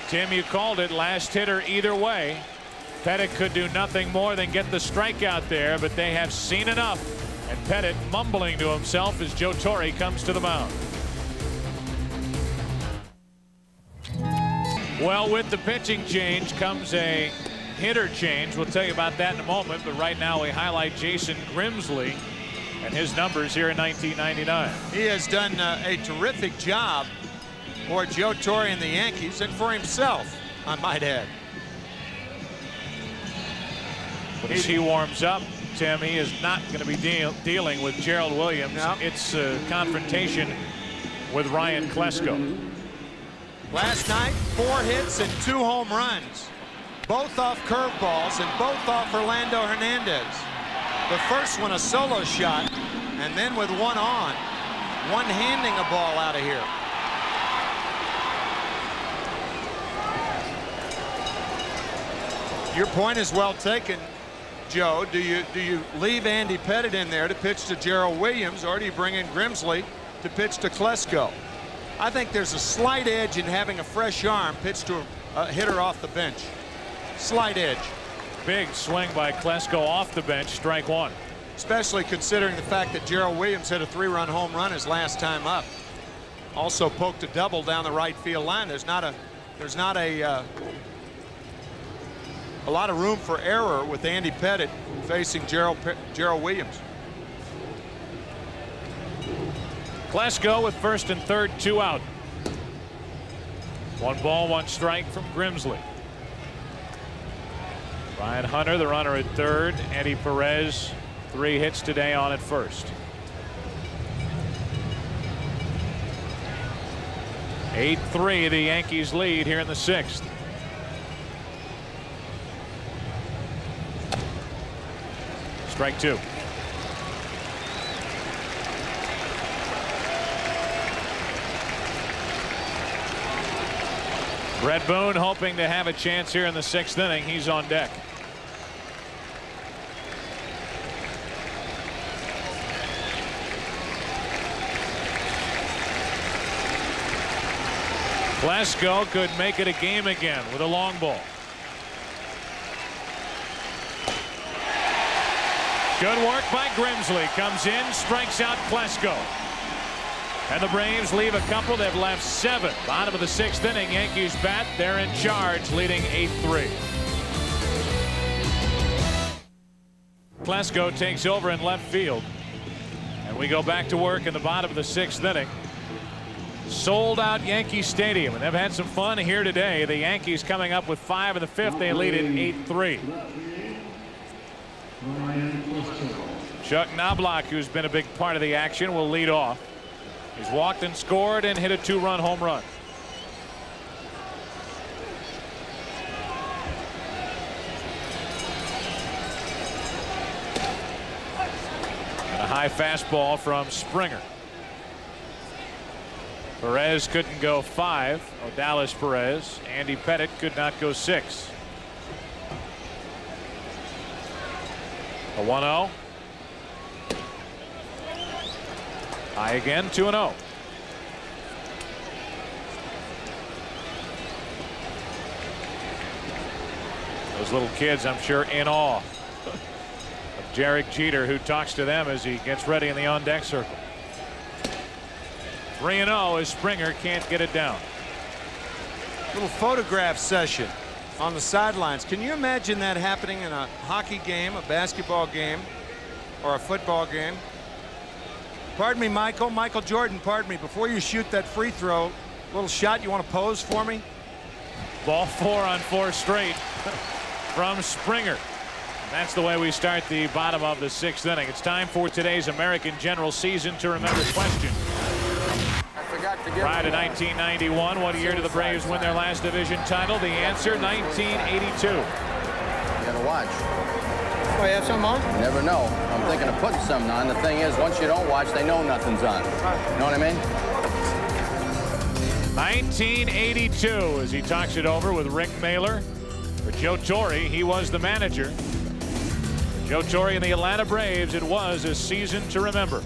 Tim, you called it, last hitter either way. Pettit could do nothing more than get the strikeout there, but they have seen enough. And Pettit mumbling to himself as Joe Torre comes to the mound. Well, with the pitching change comes a hitter change. We'll tell you about that in a moment, but right now we highlight Jason Grimsley and his numbers here in 1999. He has done a terrific job for Joe Torre and the Yankees, and for himself, I might add. But as he warms up, Tim, he is not going to be dealing with Gerald Williams. No. It's a confrontation with Ryan Klesko. Last night, 4 hits and 2 home runs, both off curveballs and both off Orlando Hernandez. The first one a solo shot, and then with one on, one-handing a ball out of here. Your point is well taken, Joe. Do you leave Andy Pettit in there to pitch to Gerald Williams, or do you bring in Grimsley to pitch to Klesko? I think there's a slight edge in having a fresh arm pitch to a hitter off the bench. Slight edge. Big swing by Klesko off the bench, strike 1. Especially considering the fact that Gerald Williams hit a 3-run home run his last time up. Also poked a double down the right field line. There's not a lot of room for error with Andy Pettit facing Gerald Williams. Klesko with first and third, 2 out. 1 ball, 1 strike from Grimsley. Brian Hunter, the runner at third. Eddie Perez, 3 hits today on at first. 8-3, the Yankees lead here in the 6th. Strike 2. Brett Boone hoping to have a chance here in the 6th inning. He's on deck. Plesko could make it a game again with a long ball. Good work by Grimsley. Comes in, strikes out Plesko. And the Braves leave a couple. They've left 7. Bottom of the 6th inning. Yankees bat. They're in charge, leading 8-3. Plesko takes over in left field. And we go back to work in the bottom of the 6th inning. Sold out Yankee Stadium, and they've had some fun here today. The Yankees coming up with 5 in the 5th. They lead it 8-3. Chuck Knobloch, who's been a big part of the action, will lead off. He's walked and scored and hit a 2-run home run. And a high fastball from Springer. Perez couldn't go 5. Odalis Perez. Andy Pettit could not go 6. A 1-0. High again, 2-0. Those little kids, I'm sure, in awe of Derek Jeter, who talks to them as he gets ready in the on-deck circle. 3-0 as Springer can't get it down. Little photograph session on the sidelines. Can you imagine that happening in a hockey game, a basketball game, or a football game? Pardon me, Michael. Michael Jordan, pardon me. Before you shoot that free throw, little shot, you want to pose for me? Ball 4 on 4 straight from Springer. And that's the way we start the bottom of the 6th inning. It's time for today's American General Season to Remember question. Prior to 1991, what year did the Braves win their last division title? The answer, 1982. You gotta watch. Oh, you have something on? You never know. I'm thinking of putting something on. The thing is, once you don't watch, they know nothing's on. You know what I mean? 1982 as he talks it over with Rick Mailer. For Joe Torre, he was the manager. For Joe Torre and the Atlanta Braves, it was a season to remember.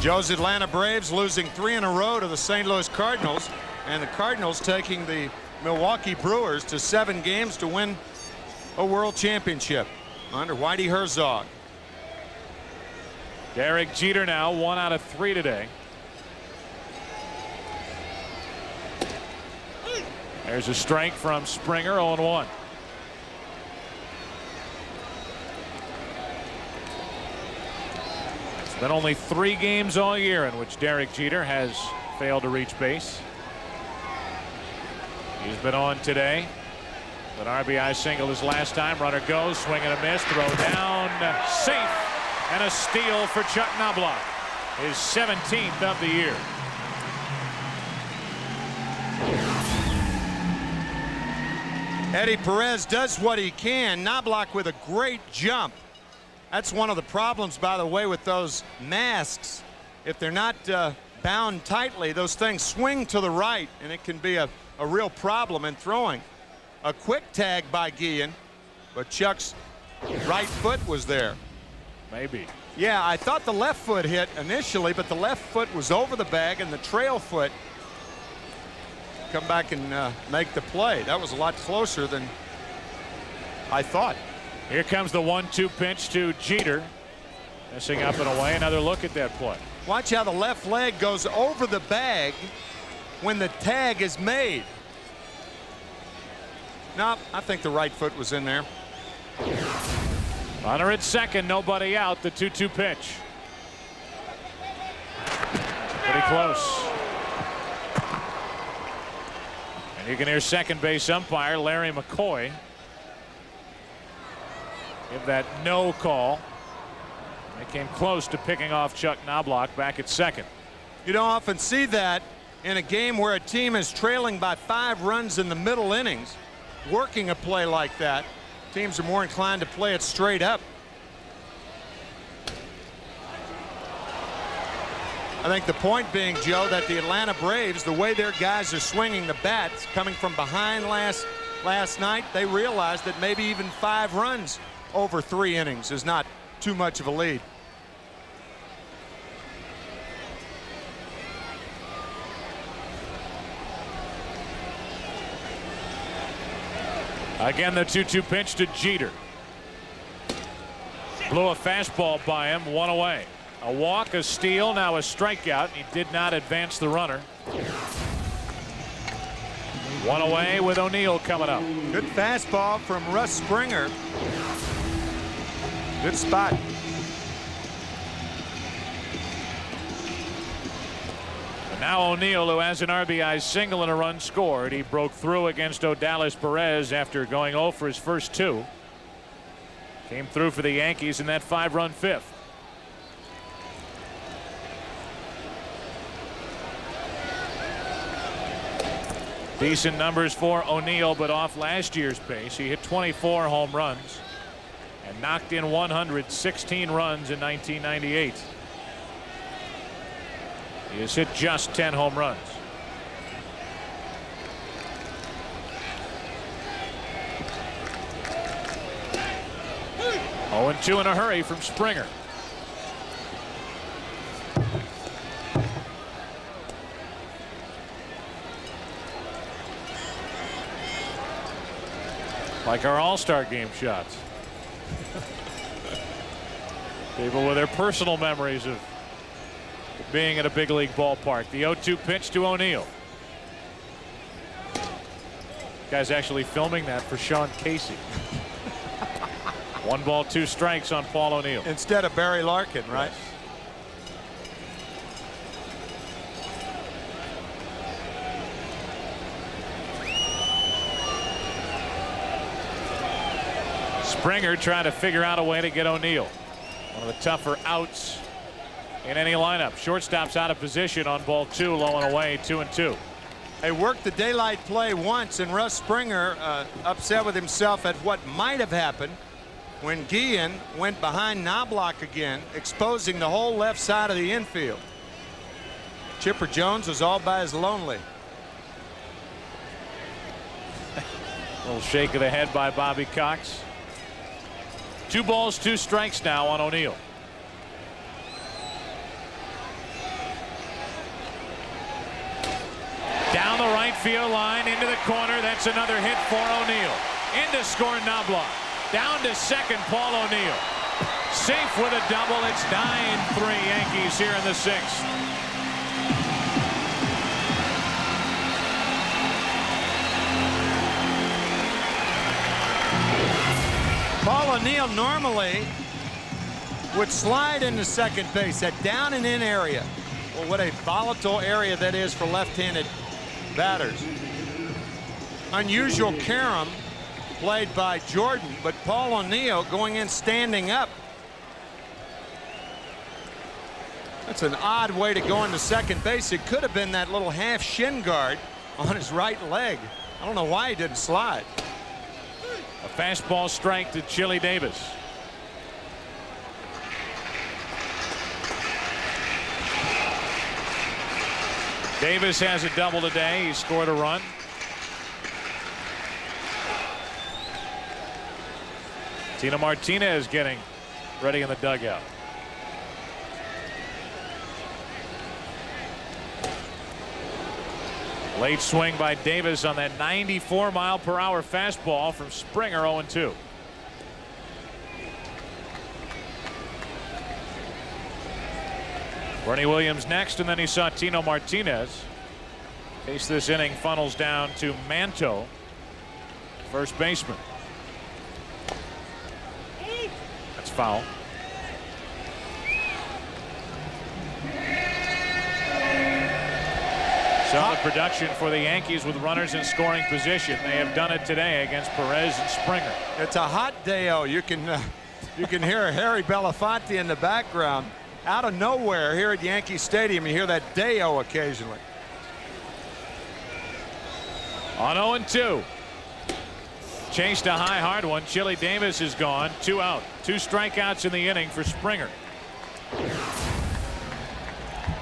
Joe's Atlanta Braves losing 3 in a row to the St. Louis Cardinals, and the Cardinals taking the Milwaukee Brewers to 7 games to win a world championship under Whitey Herzog. Derek Jeter now 1 out of 3 today. There's a strike from Springer, 0-1. It's been only 3 games all year in which Derek Jeter has failed to reach base. He's been on today. An RBI single his last time. Runner goes, swing and a miss, throw down, safe, and a steal for Chuck Knobloch. His 17th of the year. Eddie Perez does what he can. Knobloch with a great jump. That's one of the problems, by the way, with those masks. If they're not bound tightly, those things swing to the right, and it can be a real problem in throwing. A quick tag by Guillen, but Chuck's right foot was there. Maybe. Yeah, I thought the left foot hit initially, but the left foot was over the bag, and the trail foot come back and make the play. That was a lot closer than I thought. Here comes the 1-2 pitch to Jeter. Missing up and away. Another look at that play. Watch how the left leg goes over the bag when the tag is made. No, I think the right foot was in there. Runner at second, nobody out. The 2-2 pitch. Pretty close. And you can hear second base umpire Larry McCoy give that no call. They came close to picking off Chuck Knobloch back at second. You don't often see that in a game where a team is trailing by 5 runs in the middle innings. Working a play like that, teams are more inclined to play it straight up. I think the point being, Joe, that the Atlanta Braves, the way their guys are swinging the bats coming from behind last night, they realized that maybe even 5 runs over 3 innings is not too much of a lead. Again, the 2-2 pitch to Jeter. Blew a fastball by him, one away. A walk, a steal, now a strikeout. He did not advance the runner. One away with O'Neill coming up. Good fastball from Russ Springer. Good spot. And now O'Neill, who has an RBI single and a run scored. He broke through against Odalis Perez after going 0 for his first 2. Came through for the Yankees in that 5-run fifth. Decent numbers for O'Neill, but off last year's pace. He hit 24 home runs and knocked in 116 runs in 1998. He has hit just 10 home runs. Oh, and 2 in a hurry from Springer. Like our All-Star game shots. People with their personal memories of being at a big league ballpark. The 0-2 pitch to O'Neill. Guy's actually filming that for Sean Casey. 1 ball, 2 strikes on Paul O'Neill. Instead of Barry Larkin, right? Yes. Springer trying to figure out a way to get O'Neill. One of the tougher outs in any lineup. Shortstop's out of position on ball 2, low and away, 2-2. They worked the daylight play once, and Russ Springer upset with himself at what might have happened when Guillen went behind Knobloch again, exposing the whole left side of the infield. Chipper Jones was all by his lonely. Little shake of the head by Bobby Cox. 2 balls, 2 strikes now on O'Neill. Down the right field line into the corner. That's another hit for O'Neill. In to score Knobloch. Down to second, Paul O'Neill. Safe with a double. It's 9-3 Yankees here in the 6th. Paul O'Neill normally would slide into second base, that down and in area. Well, what a volatile area that is for left-handed batters. Unusual carom played by Jordan, but Paul O'Neill going in standing up. That's an odd way to go into second base. It could have been that little half shin guard on his right leg. I don't know why he didn't slide. A fastball strike to Chili Davis. Davis has a double today. He scored a run. Tino Martinez getting ready in the dugout. Late swing by Davis on that 94-mile-per-hour fastball from Springer. 0-2. Bernie Williams next, and then he saw Tino Martinez. Case this inning funnels down to Manto, first baseman. That's foul. Solid production for the Yankees with runners in scoring position. They have done it today against Perez and Springer. It's a hot day-o. You can hear Harry Belafonte in the background. Out of nowhere here at Yankee Stadium, you hear that day-o occasionally. On 0-2. Chased a high, hard one. Chili Davis is gone. 2 out. 2 strikeouts in the inning for Springer.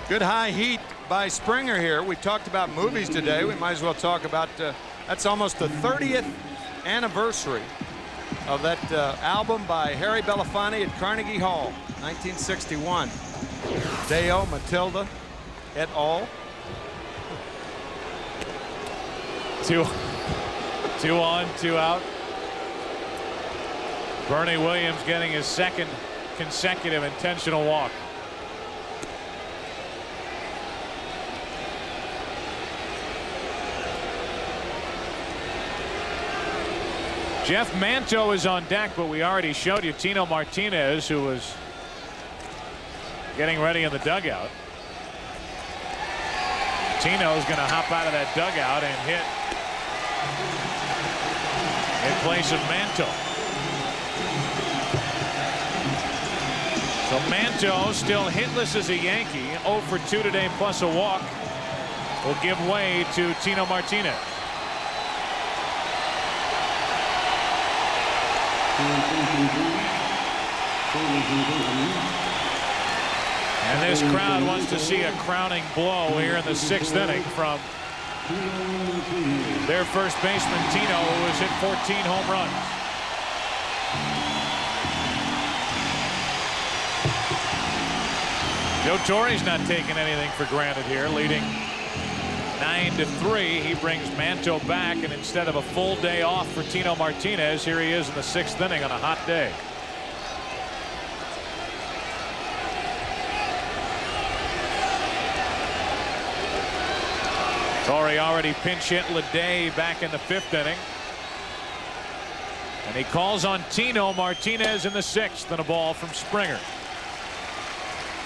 Good high heat by Springer here. We talked about movies today. We might as well talk about that's almost the 30th anniversary of that album by Harry Belafonte at Carnegie Hall, 1961. Day-o, Matilda, et al. 2 on, 2 out. Bernie Williams getting his second consecutive intentional walk. Jeff Manto is on deck, but we already showed you Tino Martinez, who was getting ready in the dugout. Tino's going to hop out of that dugout and hit in place of Manto. So Manto still hitless as a Yankee, 0 for 2 today plus a walk, will give way to Tino Martinez. And this crowd wants to see a crowning blow here in the 6th inning from their first baseman Tino, who has hit 14 home runs. Joe Torre's not taking anything for granted here, leading 9-3. He brings Manto back, and instead of a full day off for Tino Martinez, here he is in the 6th inning on a hot day. Torre already pinch hit Leday back in the 5th inning. And he calls on Tino Martinez in the 6th, and a ball from Springer.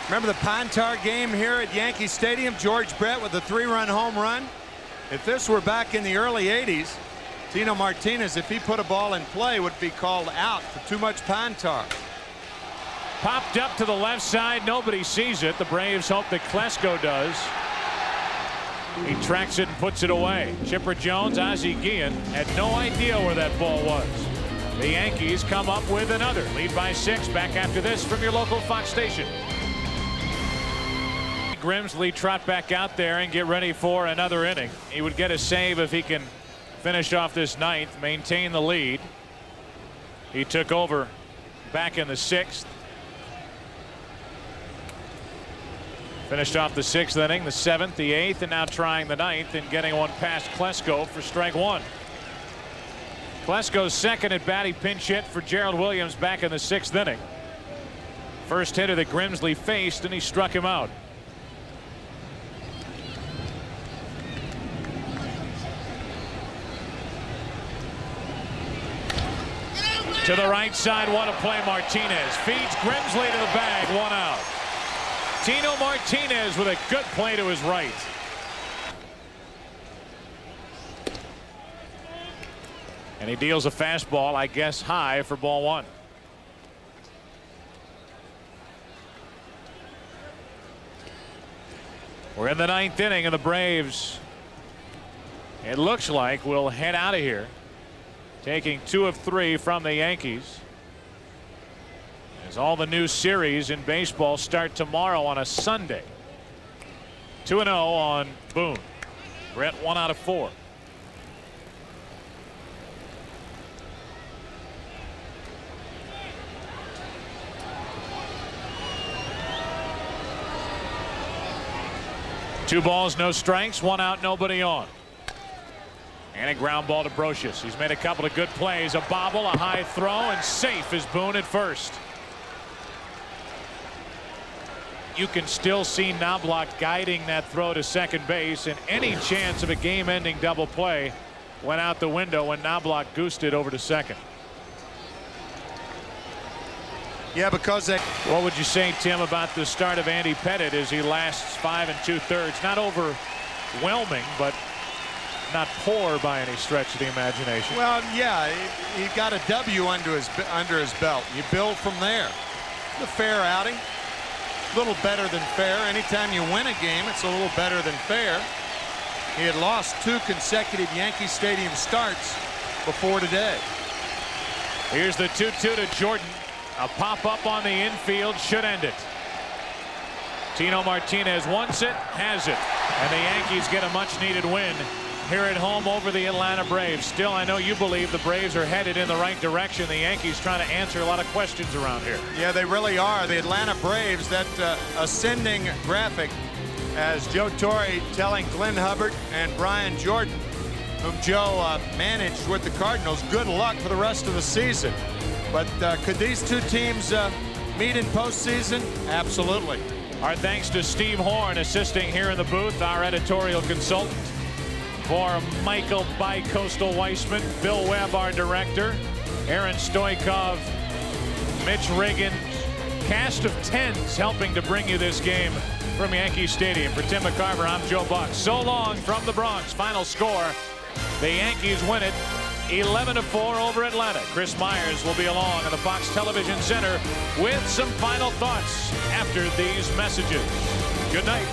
Remember the Pine Tar game here at Yankee Stadium? George Brett with a 3-run home run. If this were back in the early 80s, Tino Martinez, if he put a ball in play, would be called out for too much Pine Tar. Popped up to the left side. Nobody sees it. The Braves hope that Klesko does. He tracks it and puts it away. Chipper Jones, Ozzie Guillen had no idea where that ball was. The Yankees come up with another. Lead by 6. Back after this from your local Fox station. Grimsley trot back out there and get ready for another inning. He would get a save if he can finish off this 9th, maintain the lead. He took over back in the 6th. Finished off the 6th inning, the 7th, the 8th, and now trying the 9th and getting one past Klesko for strike 1. Klesko's second at bat. He pinch hit for Gerald Williams back in the 6th inning. First hitter that Grimsley faced, and he struck him out. To the right side, what a play. Martinez feeds Grimsley to the bag, 1 out. Tino Martinez with a good play to his right. And he deals a fastball, I guess, high for ball 1. We're in the 9th inning, and the Braves, it looks like, will head out of here, taking 2 of 3 from the Yankees. As all the new series in baseball start tomorrow on a Sunday. 2-0 on Boone. Brett 1 out of 4. Two balls, no strikes, 1 out, nobody on. And a ground ball to Brocious. He's made a couple of good plays. A bobble, a high throw, and safe is Boone at first. You can still see Knobloch guiding that throw to second base, and any chance of a game-ending double play went out the window when Knobloch goosed it over to second. Yeah, because they... What would you say, Tim, about the start of Andy Pettitte as he lasts 5 2/3? Not overwhelming, but not poor by any stretch of the imagination. Well, yeah, he got a W under his belt. You build from there. The fair outing. A little better than fair. Anytime you win a game, it's a little better than fair. He had lost 2 consecutive Yankee Stadium starts before today. Here's the 2-2 to Jordan. A pop-up on the infield should end it. Tino Martinez wants it, has it. And the Yankees get a much-needed win here at home over the Atlanta Braves. Still, I know you believe the Braves are headed in the right direction. The Yankees trying to answer a lot of questions around here. Yeah, they really are. The Atlanta Braves, that ascending graphic, as Joe Torre telling Glenn Hubbard and Brian Jordan, whom Joe managed with the Cardinals, good luck for the rest of the season. But could these two teams meet in postseason? Absolutely. Our thanks to Steve Horn assisting here in the booth, our editorial consultant. For Michael Bi-Coastal Weissman, Bill Webb, our director, Aaron Stoikov, Mitch Reagan, cast of 10s helping to bring you this game from Yankee Stadium. For Tim McCarver, I'm Joe Buck. So long from the Bronx. Final score, the Yankees win it 11-4 over Atlanta. Chris Myers will be along in the Fox Television Center with some final thoughts after these messages. Good night.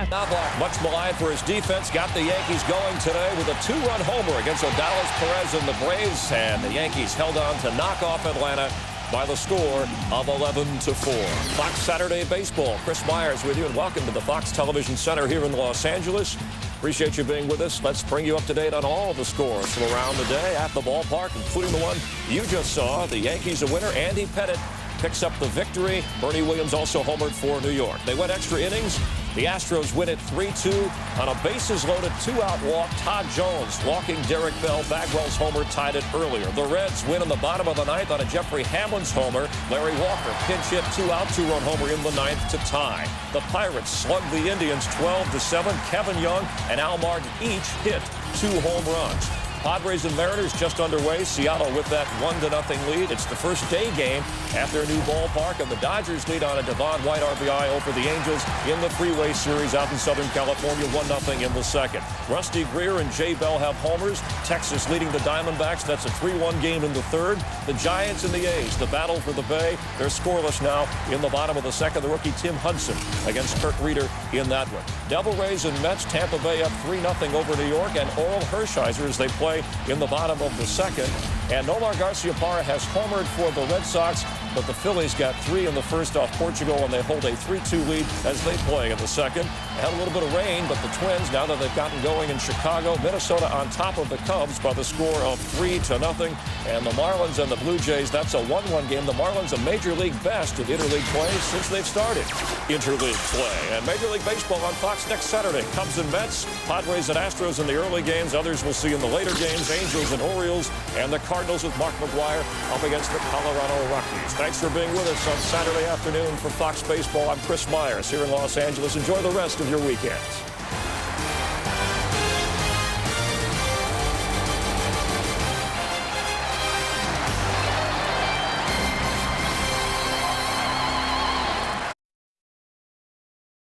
Knobloch, much maligned for his defense, got the Yankees going today with a 2-run homer against Odalis Perez and the Braves, and the Yankees held on to knock off Atlanta by the score of 11-4. Fox Saturday Baseball. Chris Myers with you, and welcome to the Fox Television Center here in Los Angeles. Appreciate you being with us. Let's bring you up to date on all the scores from around the day at the ballpark, including the one you just saw. The Yankees a winner. Andy Pettitte picks up the victory. Bernie Williams also homered for New York. They went extra innings. The Astros win it 3-2 on a bases-loaded 2-out walk. Todd Jones walking Derek Bell. Bagwell's homer tied it earlier. The Reds win in the bottom of the ninth on a Jeffrey Hamlin's homer. Larry Walker pinch hit 2-out 2-run homer in the ninth to tie. The Pirates slugged the Indians 12-7. Kevin Young and Al Martin each hit 2 home runs. Padres and Mariners just underway. Seattle with that 1-0 lead. It's the first day game at their new ballpark, and the Dodgers lead on a Devon White RBI over the Angels in the Freeway Series out in Southern California, 1-0 in the second. Rusty Greer and Jay Bell have homers. Texas leading the Diamondbacks. That's a 3-1 game in the third. The Giants and the A's, the battle for the Bay. They're scoreless now in the bottom of the second. The rookie Tim Hudson against Kurt Reeder in that one. Devil Rays and Mets, Tampa Bay up 3-0 over New York, and Oral Hershiser as they play in the bottom of the second. And Nomar Garciaparra has homered for the Red Sox, but the Phillies got 3 in the first off Portugal, and they hold a 3-2 lead as they play in the second. They had a little bit of rain, but the Twins, now that they've gotten going in Chicago, Minnesota on top of the Cubs by the score of 3-0. And the Marlins and the Blue Jays, that's a 1-1 game. The Marlins a Major League best in interleague play since they've started interleague play. And Major League Baseball on Fox next Saturday. Cubs and Mets, Padres and Astros in the early games. Others we'll see in the later games. Angels and Orioles, and the Cardinals with Mark McGwire up against the Colorado Rockies. Thanks for being with us on Saturday afternoon for Fox Baseball. I'm Chris Myers here in Los Angeles. Enjoy the rest of your weekend.